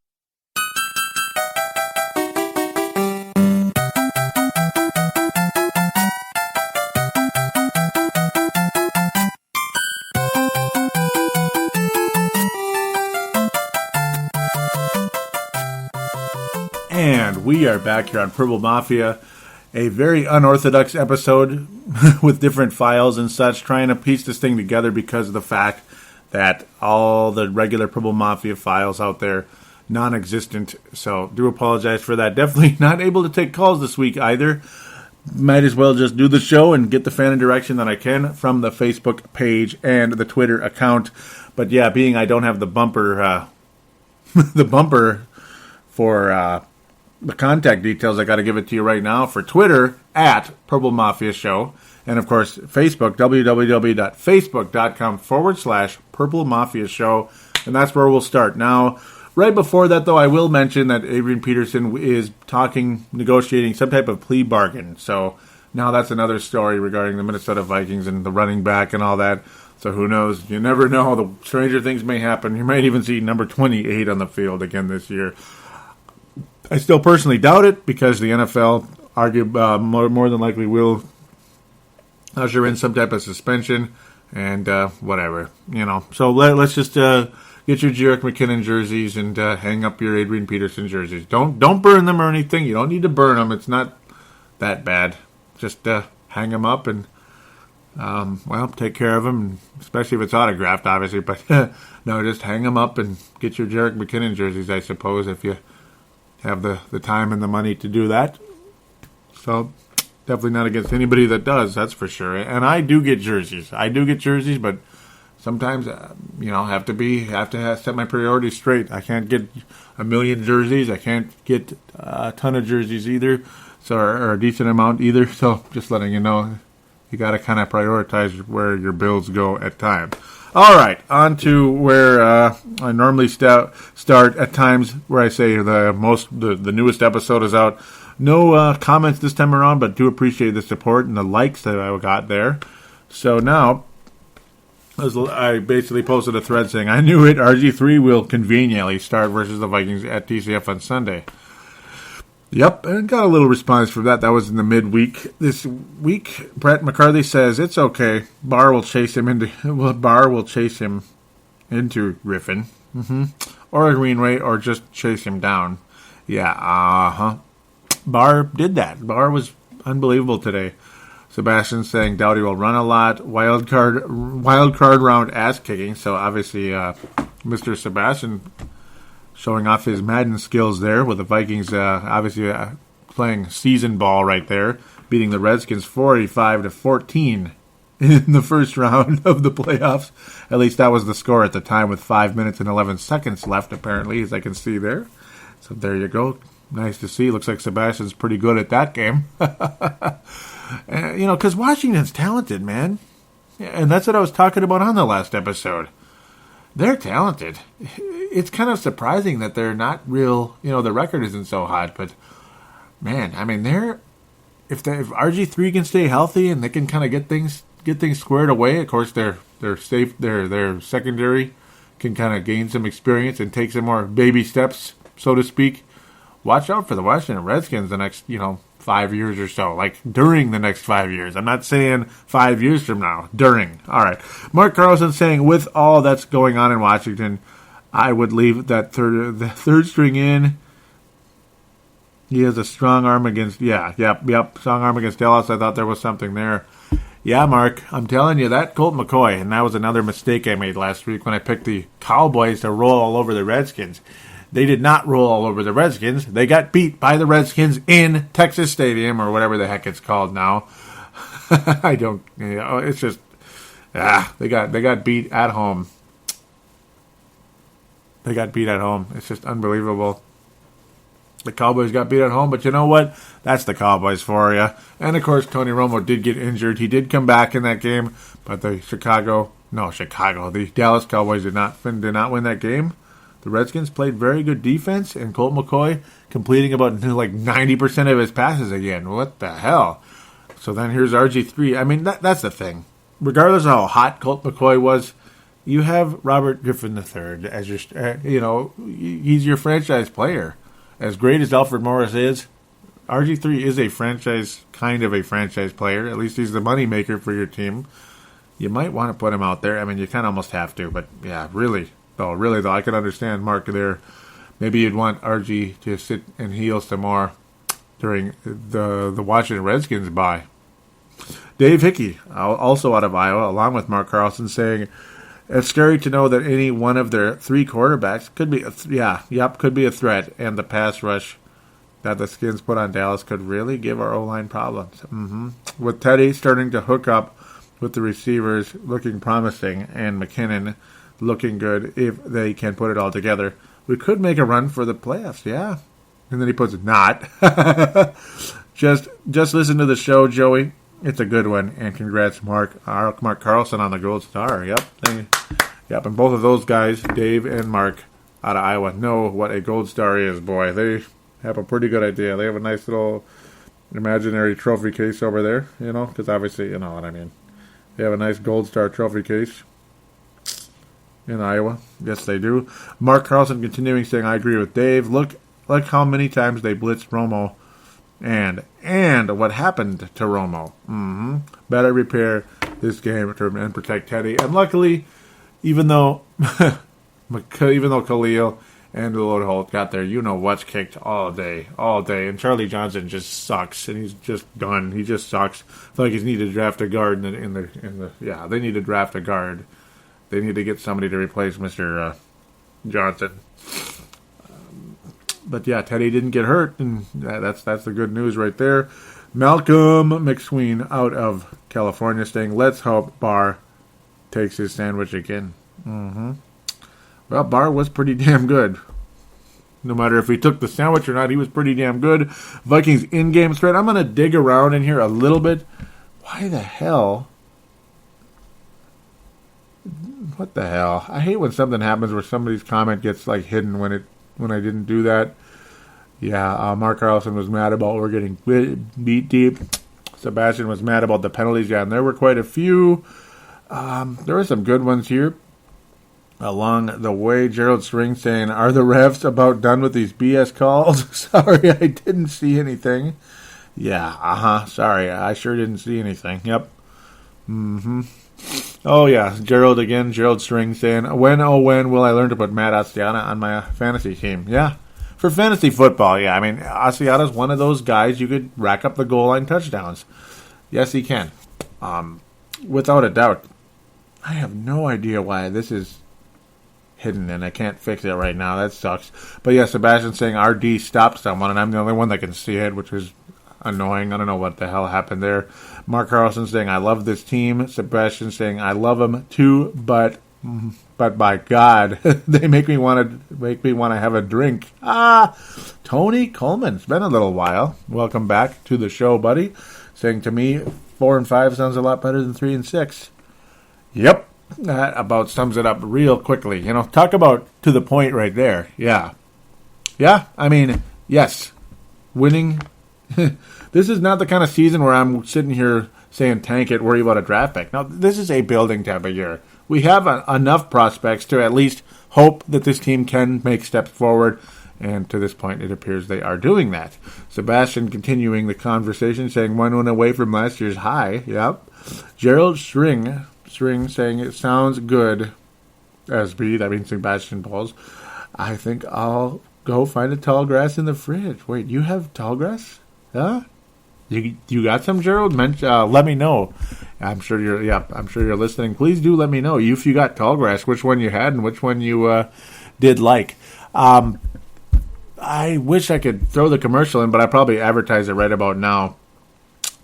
And we are back here on Purple Mafia, a very unorthodox episode with different files and such, trying to piece this thing together because of the fact that all the regular Purple Mafia files out there, non-existent. So do apologize for that. Definitely not able to take calls this week either. Might as well just do the show and get the fan interaction that I can from the Facebook page and the Twitter account. But yeah, being I don't have the bumper, the bumper for the contact details, I got to give it to you right now. For Twitter, at Purple Mafia Show. And, of course, Facebook, www.facebook.com/Purple Mafia Show. And that's where we'll start. Now, Right before that, though, I will mention that Adrian Peterson is negotiating some type of plea bargain. So now that's another story regarding the Minnesota Vikings and the running back and all that. So who knows? You never know. The stranger things may happen. You might even see number 28 on the field again this year. I still personally doubt it because the NFL more than likely will usher in some type of suspension and whatever, So let's just get your Jerick McKinnon jerseys and hang up your Adrian Peterson jerseys. Don't burn them or anything. You don't need to burn them. It's not that bad. Just hang them up and take care of them, especially if it's autographed, obviously. But no, just hang them up and get your Jerick McKinnon jerseys, I suppose, if you have the time and the money to do that. So definitely not against anybody that does, that's for sure. And I do get jerseys. But sometimes, have to set my priorities straight. I can't get a million jerseys. I can't get a ton of jerseys either, or a decent amount either. So just letting you know, you got to kind of prioritize where your bills go at times. All right, on to where I normally start at times where I say the newest episode is out. No comments this time around, but do appreciate the support and the likes that I got there. So now, I basically posted a thread saying, I knew it, RG3 will conveniently start versus the Vikings at TCF on Sunday. Yep, and got a little response from that. That was in the midweek. This week, Brett McCarthy says it's okay. Barr will chase him into Griffin, or a Greenway, or just chase him down. Yeah, Barr did that. Barr was unbelievable today. Sebastian saying Doughty will run a lot. Wild card round ass kicking. So obviously, Mr. Sebastian showing off his Madden skills there with the Vikings obviously playing season ball right there, beating the Redskins 45-14 in the first round of the playoffs. At least that was the score at the time with 5 minutes and 11 seconds left, apparently, as I can see there. So there you go. Nice to see. Looks like Sebastian's pretty good at that game. Because Washington's talented, man. And that's what I was talking about on the last episode. They're talented. It's kind of surprising that they're not real. The record isn't so hot, but man, I mean, if RG3 can stay healthy and they can kind of get things squared away. Of course, they're safe. Their secondary can kind of gain some experience and take some more baby steps, so to speak. Watch out for the Washington Redskins the next 5 years or so, like during the next 5 years. I'm not saying 5 years from now, during. All right. Mark Carlson saying, with all that's going on in Washington, I would leave the third string in. He has a strong arm against, strong arm against Dallas. I thought there was something there. Yeah, Mark, I'm telling you, that Colt McCoy, and that was another mistake I made last week when I picked the Cowboys to roll all over the Redskins. They did not roll all over the Redskins. They got beat by the Redskins in Texas Stadium, or whatever the heck it's called now. It's just, they got beat at home. They got beat at home. It's just unbelievable. The Cowboys got beat at home, but you know what? That's the Cowboys for you. And, of course, Tony Romo did get injured. He did come back in that game, but the Dallas Cowboys did not win that game. The Redskins played very good defense, and Colt McCoy completing about 90% of his passes again. What the hell? So then here's RG3. I mean, that's the thing. Regardless of how hot Colt McCoy was, you have Robert Griffin III as your, he's your franchise player. As great as Alfred Morris is, RG3 is a franchise player. At least he's the money maker for your team. You might want to put him out there. I mean, you kind of almost have to, but yeah, really, though, I can understand Mark there. Maybe you'd want RG to sit and heal some more during the Washington Redskins bye. Dave Hickey, also out of Iowa, along with Mark Carlson, saying, it's scary to know that any one of their three quarterbacks could be a threat, and the pass rush that the Skins put on Dallas could really give our O-line problems. With Teddy starting to hook up with the receivers looking promising, and McKinnon looking good if they can put it all together, we could make a run for the playoffs, yeah. And then he puts not. Just listen to the show, Joey. It's a good one, and congrats, Mark Carlson on the Gold Star. Yep, and both of those guys, Dave and Mark, out of Iowa know what a gold star is, boy. They have a pretty good idea. They have a nice little imaginary trophy case over there, because obviously, you know what I mean. They have a nice gold star trophy case in Iowa. Yes, they do. Mark Carlson continuing saying, I agree with Dave. Look how many times they blitzed Romo and what happened to Romo. Better repair this game and protect Teddy. And luckily, even though Khalil and Lord Holt got their what's kicked all day, and Charlie Johnson just sucks, and he's just done. He just sucks. I feel like he's needed to draft a guard they need to draft a guard. They need to get somebody to replace Mr. Johnson. But yeah, Teddy didn't get hurt, and that's the good news right there. Malcolm McSween out of California saying, let's hope Barr takes his sandwich again. Well, Barr was pretty damn good. No matter if he took the sandwich or not, he was pretty damn good. Vikings in-game threat. I'm going to dig around in here a little bit. Why the hell? What the hell? I hate when something happens where somebody's comment gets hidden when I didn't do that. Yeah, Mark Carlson was mad about we're getting beat deep. Sebastian was mad about the penalties. Yeah, and there were quite a few. There were some good ones here along the way. Gerald String saying, are the refs about done with these BS calls? Sorry, I didn't see anything. Yeah, sorry, I sure didn't see anything. Yep. Oh, yeah, Gerald String saying, when will I learn to put Matt Ostiana on my fantasy team? Yeah, for fantasy football, yeah. I mean, Ostiana's one of those guys you could rack up the goal line touchdowns. Yes, he can. Without a doubt. I have no idea why this is hidden, and I can't fix it right now. That sucks. But yeah, Sebastian saying RD stopped someone, and I'm the only one that can see it, which is annoying. I don't know what the hell happened there. Mark Carlson saying, I love this team. Sebastian saying, I love them too, but by God, they make me want to have a drink. Tony Coleman. It's been a little while. Welcome back to the show, buddy. Saying to me, 4 and 5 sounds a lot better than 3 and 6. Yep. That about sums it up real quickly. Talk about to the point right there. Yeah. Yeah, I mean, yes. Winning. This is not the kind of season where I'm sitting here saying tank it, worry about a draft pick. Now, this is a building type of year. We have enough prospects to at least hope that this team can make steps forward, and to this point, it appears they are doing that. Sebastian continuing the conversation, saying 1 win away from last year's high. Yep. Gerald String saying it sounds good. SB, that means Sebastian Pauls. I think I'll go find a tall grass in the fridge. Wait, you have tall grass? Huh? You got some, Gerald? Let me know. I'm sure you're listening. Please do let me know if you got tall grass, which one you had and which one you did like. I wish I could throw the commercial in, but I probably advertise it right about now.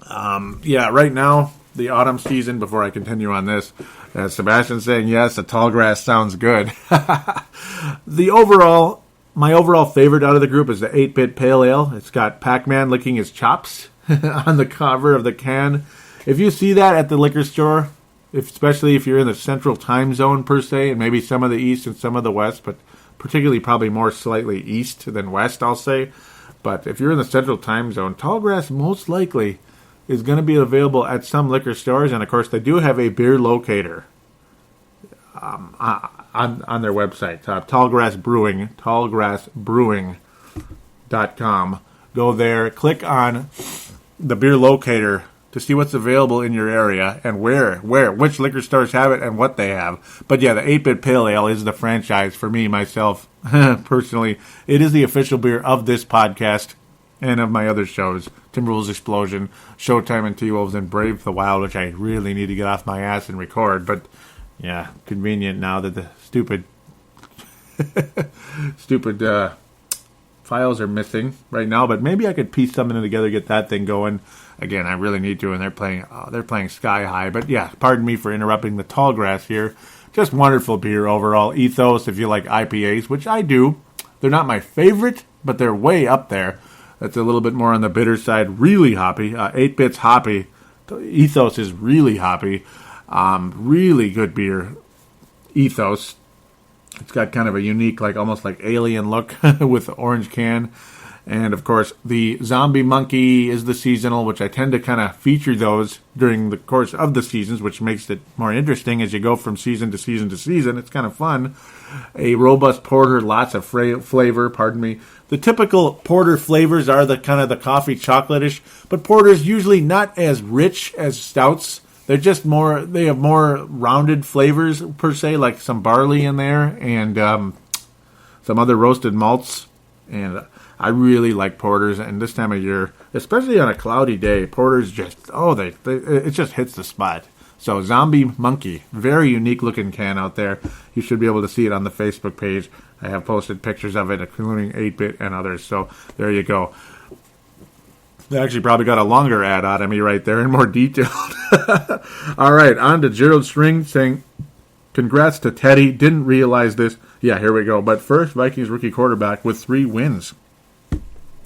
Right now, the autumn season, before I continue on this, Sebastian's saying, yes, the tall grass sounds good. My overall favorite out of the group is the 8-Bit Pale Ale. It's got Pac-Man licking his chops on the cover of the can. If you see that at the liquor store, especially if you're in the central time zone per se, and maybe some of the east and some of the west, but particularly probably more slightly east than west, I'll say. But if you're in the central time zone, Tallgrass most likely is going to be available at some liquor stores, and of course they do have a beer locator on their website, Tallgrass Brewing, tallgrassbrewing.com. Go there, click on the beer locator to see what's available in your area and which liquor stores have it and what they have. But yeah, the 8-Bit Pale Ale is the franchise for me, myself, personally. It is the official beer of this podcast and of my other shows, Timberwolves Explosion, Showtime and T-Wolves, and Brave the Wild, which I really need to get off my ass and record. But yeah, convenient now that the stupid files are missing right now. But maybe I could piece something together, get that thing going. Again, I really need to, and they're playing sky high. But yeah, pardon me for interrupting the tall grass here. Just wonderful beer overall. Ethos, if you like IPAs, which I do. They're not my favorite, but they're way up there. That's a little bit more on the bitter side. Really hoppy. 8-Bit's hoppy. Ethos is really hoppy. Really good beer. Ethos. It's got kind of a unique, like almost like alien look with the orange can. And, of course, the zombie monkey is the seasonal, which I tend to kind of feature those during the course of the seasons, which makes it more interesting as you go from season to season to season. It's kind of fun. A robust porter, lots of flavor, pardon me. The typical porter flavors are the kind of the coffee chocolate-ish, but porters usually not as rich as stouts. They're just more, they have more rounded flavors, per se, like some barley in there and some other roasted malts. And I really like porters, and this time of year, especially on a cloudy day, porters just, it just hits the spot. So Zombie Monkey, very unique looking can out there. You should be able to see it on the Facebook page. I have posted pictures of it, including 8-Bit and others. So there you go. They actually probably got a longer ad out of me right there and more detailed. All right, on to Gerald String saying, congrats to Teddy. Didn't realize this. Yeah, here we go. But first, Vikings rookie quarterback with 3 wins.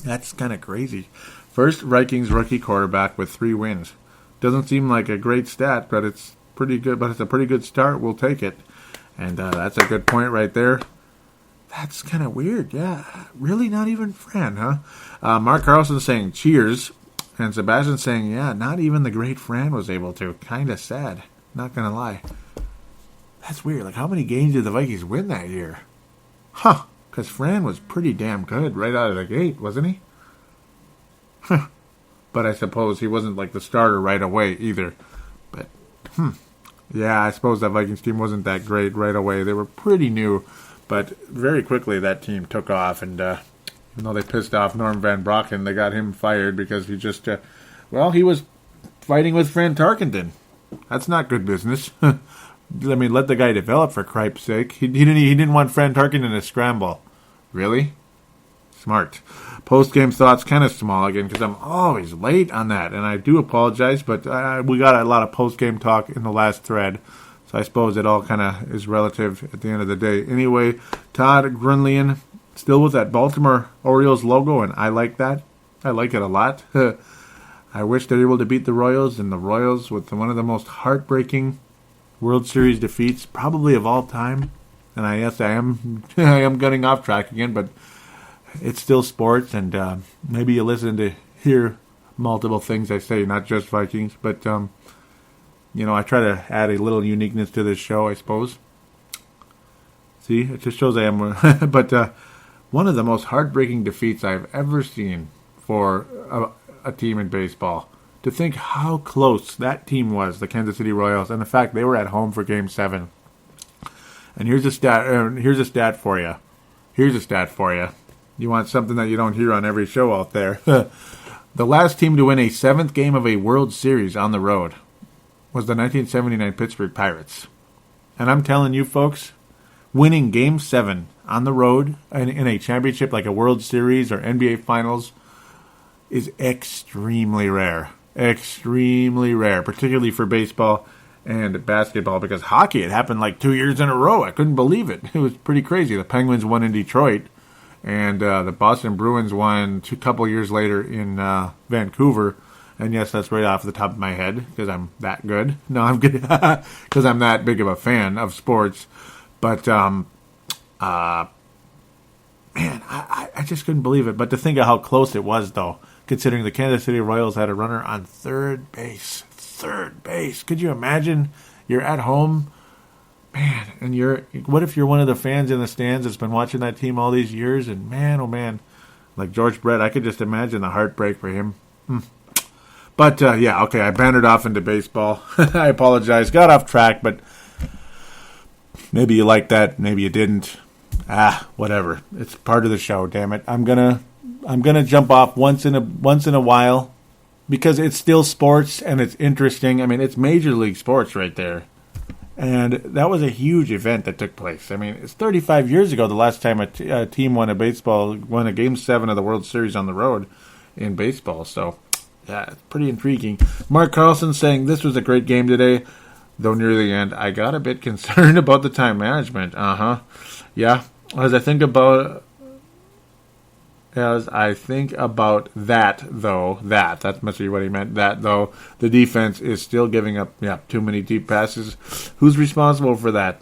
That's kind of crazy. First Vikings rookie quarterback with 3 wins. Doesn't seem like a great stat, but it's pretty good. But it's a pretty good start. We'll take it. And that's a good point right there. That's kind of weird. Yeah, really not even Fran, huh? Mark Carlson saying cheers. And Sebastian saying, yeah, not even the great Fran was able to. Kind of sad. Not going to lie. That's weird. Like, how many games did the Vikings win that year? Huh. Because Fran was pretty damn good right out of the gate, wasn't he? But I suppose he wasn't like the starter right away either. But, yeah, I suppose that Vikings team wasn't that great right away. They were pretty new. But very quickly that team took off. And even though they pissed off Norm Van Brocken, they got him fired because he just, he was fighting with Fran Tarkenton. That's not good business. I mean, let the guy develop for cripe's sake. He didn't want Fran Tarkenton to scramble. Really? Smart. Post-game thoughts, kind of small again, because I'm always late on that, and I do apologize, but we got a lot of post-game talk in the last thread, so I suppose it all kind of is relative at the end of the day. Anyway, Todd Grunlian, still with that Baltimore Orioles logo, and I like that. I like it a lot. I wish they were able to beat the Royals, and the Royals with one of the most heartbreaking World Series defeats probably of all time. And I am getting off track again, but it's still sports, and maybe you listen to hear multiple things I say, not just Vikings, but I try to add a little uniqueness to this show, I suppose. See, it just shows I am. But one of the most heartbreaking defeats I've ever seen for a team in baseball. To think how close that team was, the Kansas City Royals, and the fact they were at home for Game 7. And here's a stat for you. You want something that you don't hear on every show out there. The last team to win a 7th game of a World Series on the road was the 1979 Pittsburgh Pirates. And I'm telling you folks, winning Game 7 on the road in a championship like a World Series or NBA Finals is extremely rare. Extremely rare, particularly for baseball and basketball, because hockey, it happened like 2 years in a row. I couldn't believe it. It was pretty crazy. The Penguins won in Detroit, and the Boston Bruins won a couple years later in Vancouver. And yes, that's right off the top of my head, because I'm that good. No, I'm good, because I'm that big of a fan of sports. But, man, I just couldn't believe it. But to think of how close it was, though, considering the Kansas City Royals had a runner on third base. Third base. Could you imagine? You're at home, man, and what if you're one of the fans in the stands that's been watching that team all these years, and man, oh man, like George Brett, I could just imagine the heartbreak for him. But, yeah, okay, I bantered off into baseball. I apologize. Got off track, but maybe you liked that, maybe you didn't. Whatever. It's part of the show, damn it. I'm gonna jump off once in a while, because it's still sports and it's interesting. I mean, it's Major League Sports right there. And that was a huge event that took place. I mean, it's 35 years ago the last time a team won a Game 7 of the World Series on the road in baseball. So, yeah, it's pretty intriguing. Mark Carlson saying this was a great game today, though near the end, I got a bit concerned about the time management. Yeah, as I think about that, though, that must be what he meant, that, though, the defense is still giving up, too many deep passes. Who's responsible for that?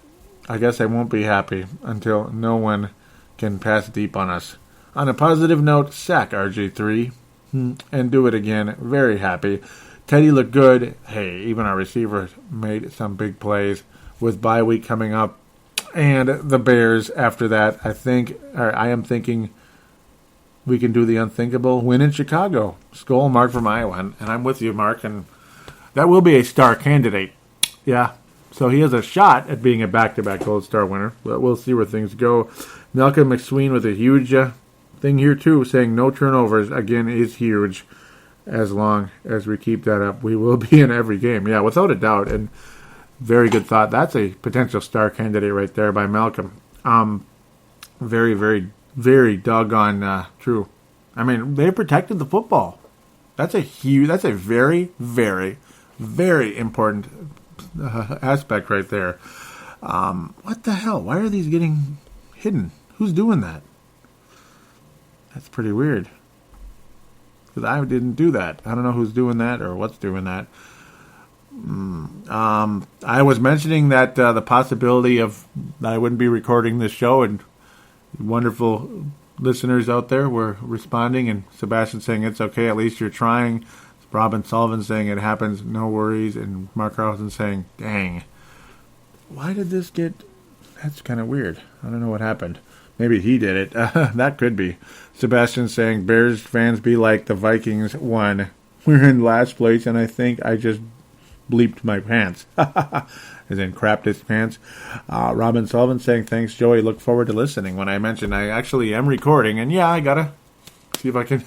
I guess I won't be happy until no one can pass deep on us. On a positive note, sack RG3 and do it again. Very happy. Teddy looked good. Hey, even our receivers made some big plays with bye week coming up. And the Bears after that, I am thinking we can do the unthinkable. Win in Chicago. Skull Mark from Iowa. And I'm with you, Mark. And that will be a star candidate. Yeah. So he has a shot at being a back-to-back Gold Star winner. But we'll see where things go. Malcolm McSween with a huge thing here, too, saying no turnovers, again, is huge. As long as we keep that up, we will be in every game. Yeah, without a doubt. And very good thought. That's a potential star candidate right there by Malcolm. Very, very, very doggone true. I mean, they protected the football. That's a very, very, very important aspect right there. What the hell? Why are these getting hidden? Who's doing that? That's pretty weird. Because I didn't do that. I don't know who's doing that or what's doing that. I was mentioning that the possibility of that I wouldn't be recording this show, and wonderful listeners out there were responding, and Sebastian saying it's okay, at least you're trying. Robin Sullivan saying it happens, no worries, and Mark Carlson saying, dang. Why did this get... That's kind of weird. I don't know what happened. Maybe he did it. That could be. Sebastian saying, Bears fans be like the Vikings won. We're in last place, and I think I just bleeped my pants. As in crapped his pants. Robin Sullivan saying, thanks, Joey. Look forward to listening. When I mentioned I actually am recording, and yeah, I gotta see if I can...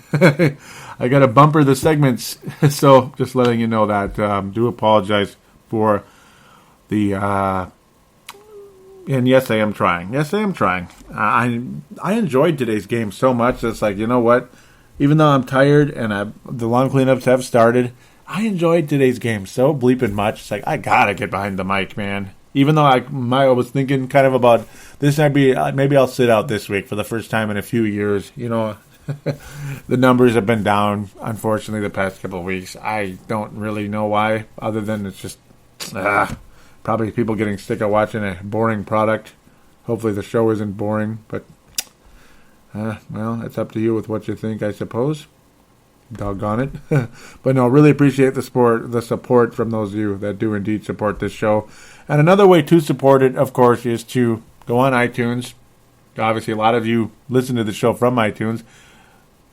I gotta bumper the segments. So, just letting you know that. Do apologize for the... And yes, I am trying. I enjoyed today's game so much. It's like, you know what? Even though I'm tired and the long cleanups have started, I enjoyed today's game so bleeping much. It's like, I gotta get behind the mic, man. Even though I was thinking kind of about this, maybe I'll sit out this week for the first time in a few years. You know, the numbers have been down, unfortunately, the past couple of weeks. I don't really know why, other than it's just... probably people getting sick of watching a boring product. Hopefully the show isn't boring, but well, it's up to you with what you think, I suppose. Doggone it. But no, really appreciate the support from those of you that do indeed support this show. And another way to support it, of course, is to go on iTunes. Obviously, a lot of you listen to the show from iTunes.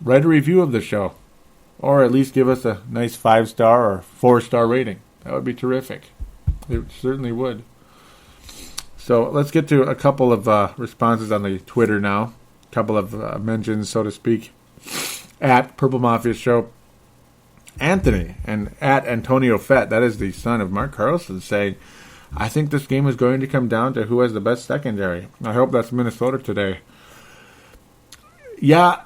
Write a review of the show, or at least give us a nice 5-star or 4-star rating. That would be terrific. It certainly would. So let's get to a couple of responses on the Twitter now. A couple of mentions, so to speak. At Purple Mafia Show, Anthony, and at Antonio Fett, that is the son of Mark Carlson, saying, I think this game is going to come down to who has the best secondary. I hope that's Minnesota today. Yeah,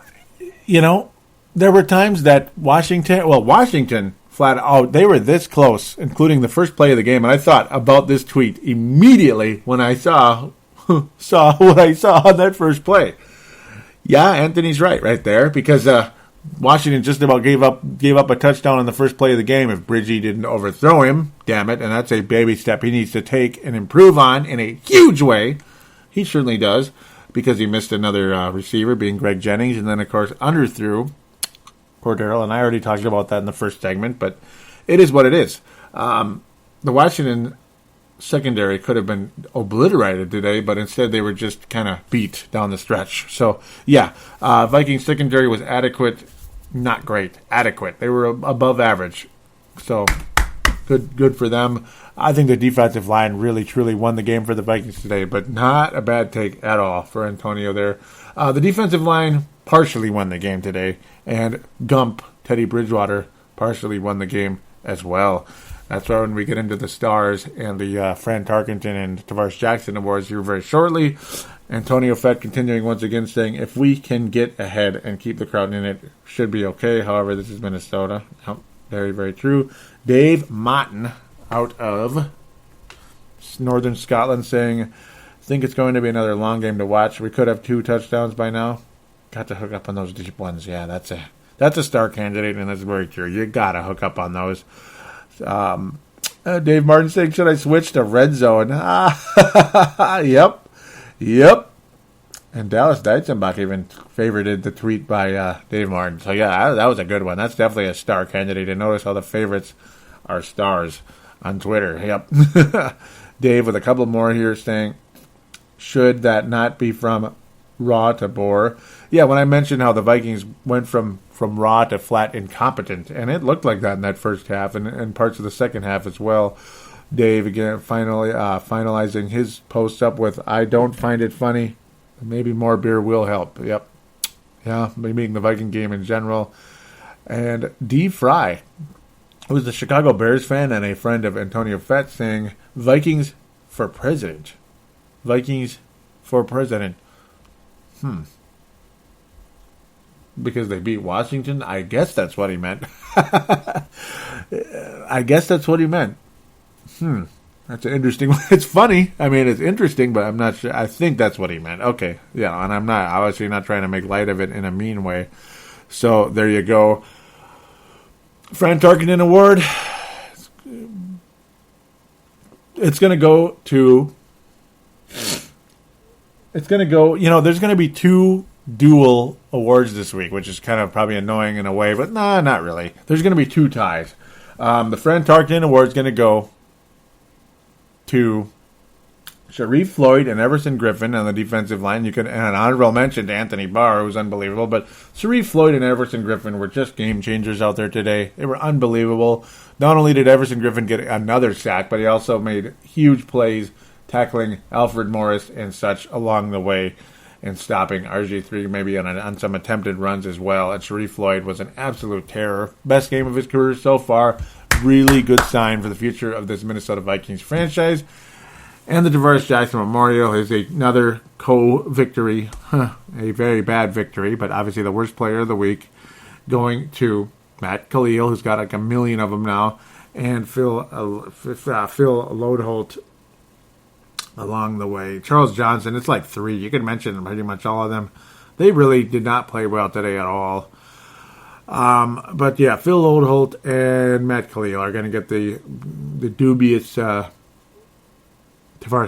you know, there were times that Washington flat out, they were this close, including the first play of the game, and I thought about this tweet immediately when I saw what I saw on that first play. Yeah, Anthony's right there, because Washington just about gave up a touchdown on the first play of the game if Bridgie didn't overthrow him. Damn it, and that's a baby step he needs to take and improve on in a huge way. He certainly does, because he missed another receiver, being Greg Jennings, and then, of course, underthrew Cordero, and I already talked about that in the first segment, but it is what it is. The Washington secondary could have been obliterated today, but instead they were just kind of beat down the stretch. So, yeah, Vikings secondary was adequate, not great, adequate. They were above average. So, good for them. I think the defensive line really, truly won the game for the Vikings today, but not a bad take at all for Antonio there. The defensive line partially won the game today, and Gump, Teddy Bridgewater, partially won the game as well. That's why when we get into the stars and the Fran Tarkenton and Tavares Jackson awards here very shortly, Antonio Fett continuing once again saying, if we can get ahead and keep the crowd in it, should be okay. However, this is Minnesota. Oh, very, very true. Dave Motton out of Northern Scotland saying, I think it's going to be another long game to watch. We could have 2 touchdowns by now. Got to hook up on those deep ones. Yeah, that's a star candidate, and that's very true. You got to hook up on those. Dave Martin saying, should I switch to red zone? Yep. And Dallas Deitzenbach even favorited the tweet by Dave Martin. So, yeah, that was a good one. That's definitely a star candidate. And notice how the favorites are stars on Twitter. Yep. Dave with a couple more here saying, should that not be from raw to bore? Yeah, when I mentioned how the Vikings went from raw to flat incompetent, and it looked like that in that first half and parts of the second half as well. Dave, again, finally finalizing his post up with, I don't find it funny. Maybe more beer will help. Yep. Yeah, meaning the Viking game in general. And D. Fry, who is a Chicago Bears fan and a friend of Antonio Fett, saying, Vikings for president. Vikings for president. Because they beat Washington? I guess that's what he meant. That's an interesting one. It's funny. I mean, it's interesting, but I'm not sure. I think that's what he meant. Okay. Yeah, and I'm obviously not trying to make light of it in a mean way. So, there you go. Fran Tarkenton Award. It's going to go to... there's going to be two dual awards this week, which is kind of probably annoying in a way, but nah, not really. There's going to be two ties. The Fran Tarkenton Award is going to go to Sharif Floyd and Everson Griffin on the defensive line. You can, and an honorable mention to Anthony Barr, who's unbelievable, but Sharif Floyd and Everson Griffin were just game changers out there today. They were unbelievable. Not only did Everson Griffin get another sack, but he also made huge plays tackling Alfred Morris and such along the way and stopping RG3 maybe on some attempted runs as well. And Sharif Floyd was an absolute terror. Best game of his career so far. Really good sign for the future of this Minnesota Vikings franchise. And the DeVaris Jackson Memorial is another co-victory. A very bad victory, but obviously the worst player of the week, going to Matt Khalil, who's got like a million of them now, and Phil Lodeholt along the way. Charles Johnson, it's like three. You can mention pretty much all of them. They really did not play well today at all. But yeah, Phil Lodeholt and Matt Khalil are going to get the dubious Tavares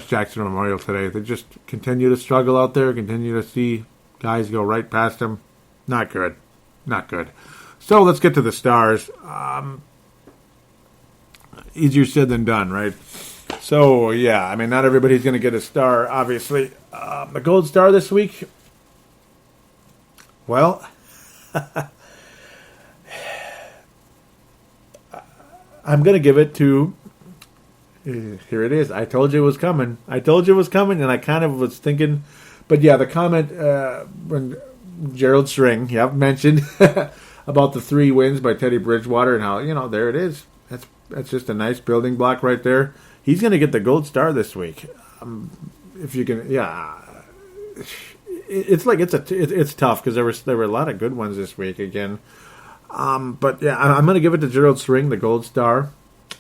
Jackson Memorial today. They just continue to struggle out there, continue to see guys go right past them. Not good. So let's get to the stars. Easier said than done, right? So, yeah, I mean, not everybody's going to get a star, obviously. The gold star this week, well, I'm going to give it to, here it is. I told you it was coming, and I kind of was thinking, but yeah, the comment when Gerald String, mentioned about the 3 wins by Teddy Bridgewater and how, there it is. That's just a nice building block right there. He's going to get the gold star this week. If you can, it's tough because there were a lot of good ones this week again. But yeah, I'm going to give it to Gerald String, the gold star.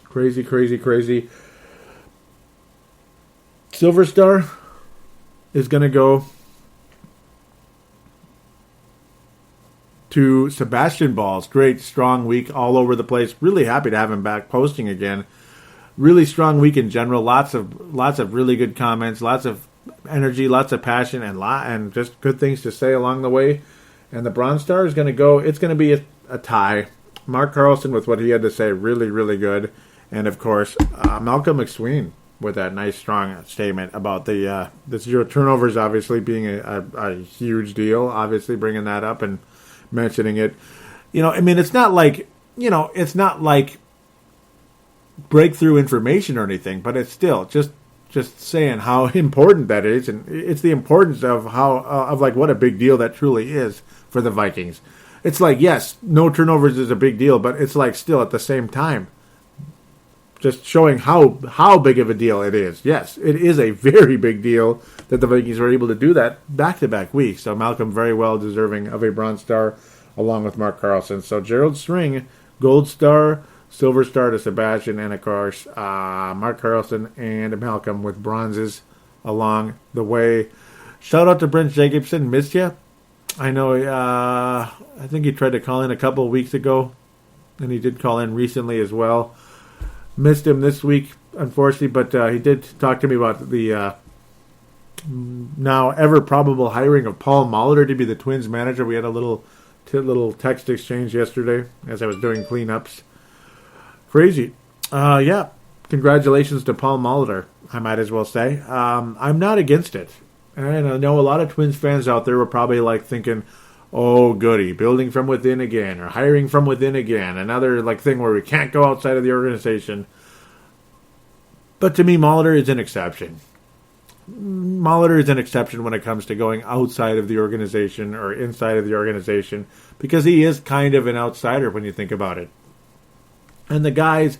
Crazy. Silver star is going to go to Sebastian Balls. Great, strong week all over the place. Really happy to have him back posting again. Really strong week in general. Lots of really good comments, lots of energy, lots of passion, and just good things to say along the way. And the Bronze Star is going to go. It's going to be a tie. Mark Carlson with what he had to say, really, really good. And of course, Malcolm McSween with that nice, strong statement about the 0 turnovers, obviously being a huge deal. Obviously, bringing that up and mentioning it. It's not like breakthrough information or anything, but it's still just saying how important that is, and it's the importance of what a big deal that truly is for the Vikings. It's like, yes, no turnovers is a big deal, but it's like still at the same time just showing how big of a deal it is. Yes, it is a very big deal that the Vikings were able to do that back-to-back weeks. So Malcolm very well deserving of a Bronze Star along with Mark Carlson. So Gerald String, gold star, silver star to Sebastian, and of course Mark Carlson and Malcolm with bronzes along the way. Shout out to Brent Jacobson. Missed you. I know, I think he tried to call in a couple of weeks ago, and he did call in recently as well. Missed him this week, unfortunately, but he did talk to me about the now ever probable hiring of Paul Molitor to be the Twins manager. We had a little text exchange yesterday as I was doing cleanups. Crazy. Yeah. Congratulations to Paul Molitor, I might as well say. I'm not against it. And I know a lot of Twins fans out there were probably like thinking, oh, goody, building from within again, or hiring from within again. Another like thing where we can't go outside of the organization. But to me, Molitor is an exception. Molitor is an exception when it comes to going outside of the organization or inside of the organization, because he is kind of an outsider when you think about it. And the guy's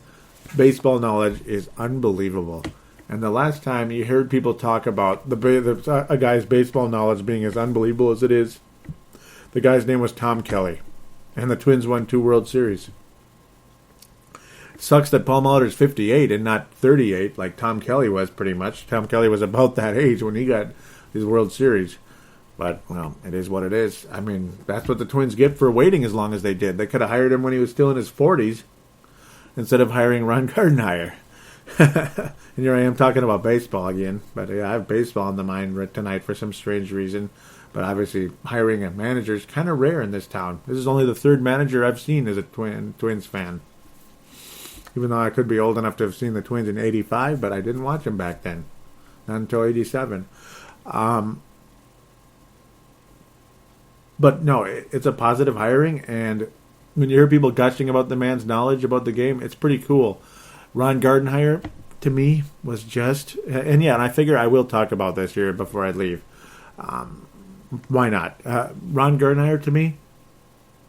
baseball knowledge is unbelievable. And the last time you heard people talk about a guy's baseball knowledge being as unbelievable as it is, the guy's name was Tom Kelly. And the Twins won 2 World Series. Sucks that Paul Molitor's 58 and not 38 like Tom Kelly was pretty much. Tom Kelly was about that age when he got his World Series. But, well, it is what it is. I mean, that's what the Twins get for waiting as long as they did. They could have hired him when he was still in his 40s instead of hiring Ron Gardenhire. And here I am talking about baseball again. But yeah, I have baseball on the mind tonight for some strange reason. But obviously, hiring a manager is kind of rare in this town. This is only the 3rd manager I've seen as a Twins fan. Even though I could be old enough to have seen the Twins in 85, but I didn't watch them back then. Not until 87. But no, it's a positive hiring. And when you hear people gushing about the man's knowledge about the game, it's pretty cool. Ron Gardenhire, to me, was just... And yeah, and I figure I will talk about this here before I leave. Why not? Ron Gardenhire, to me,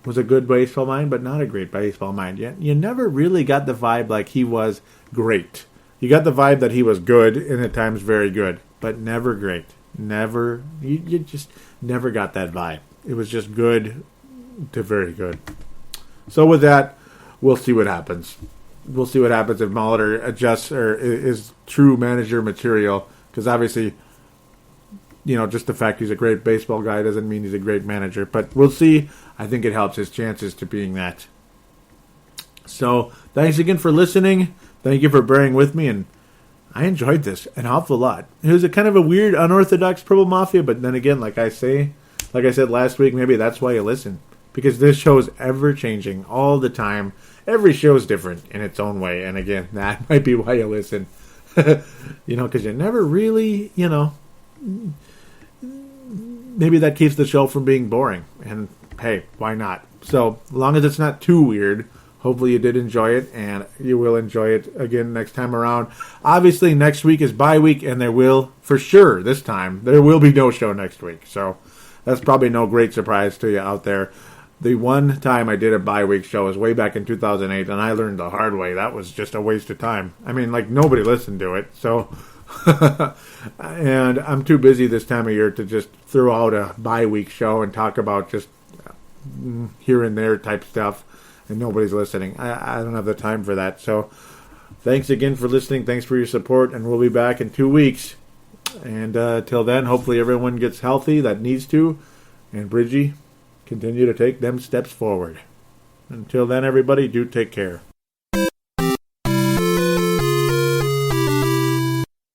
was a good baseball mind, but not a great baseball mind. You never really got the vibe like he was great. You got the vibe that he was good, and at times very good, but never great. Never. You just never got that vibe. It was just good to very good. So with that, we'll see what happens. We'll see what happens if Molitor adjusts or is true manager material, because obviously, you know, just the fact he's a great baseball guy doesn't mean he's a great manager. But we'll see. I think it helps his chances to being that. So thanks again for listening. Thank you for bearing with me. And I enjoyed this an awful lot. It was a kind of a weird, unorthodox Purple Mafia. But then again, like I said last week, maybe that's why you listen. Because this show is ever-changing all the time. Every show is different in its own way. And again, that might be why you listen. You know, because you never really, you know... Maybe that keeps the show from being boring. And hey, why not? So, as long as it's not too weird, hopefully you did enjoy it, and you will enjoy it again next time around. Obviously, next week is bye week, and there will, for sure, this time, there will be no show next week. So, that's probably no great surprise to you out there. The one time I did a bye week show was way back in 2008, and I learned the hard way. That was just a waste of time. I mean, like, nobody listened to it, so... And I'm too busy this time of year to just throw out a bye-week show and talk about just here and there type stuff, and nobody's listening. I don't have the time for that. So thanks again for listening. Thanks for your support, and we'll be back in 2 weeks. And till then, hopefully everyone gets healthy that needs to, and Bridgie, continue to take them steps forward. Until then, everybody, do take care.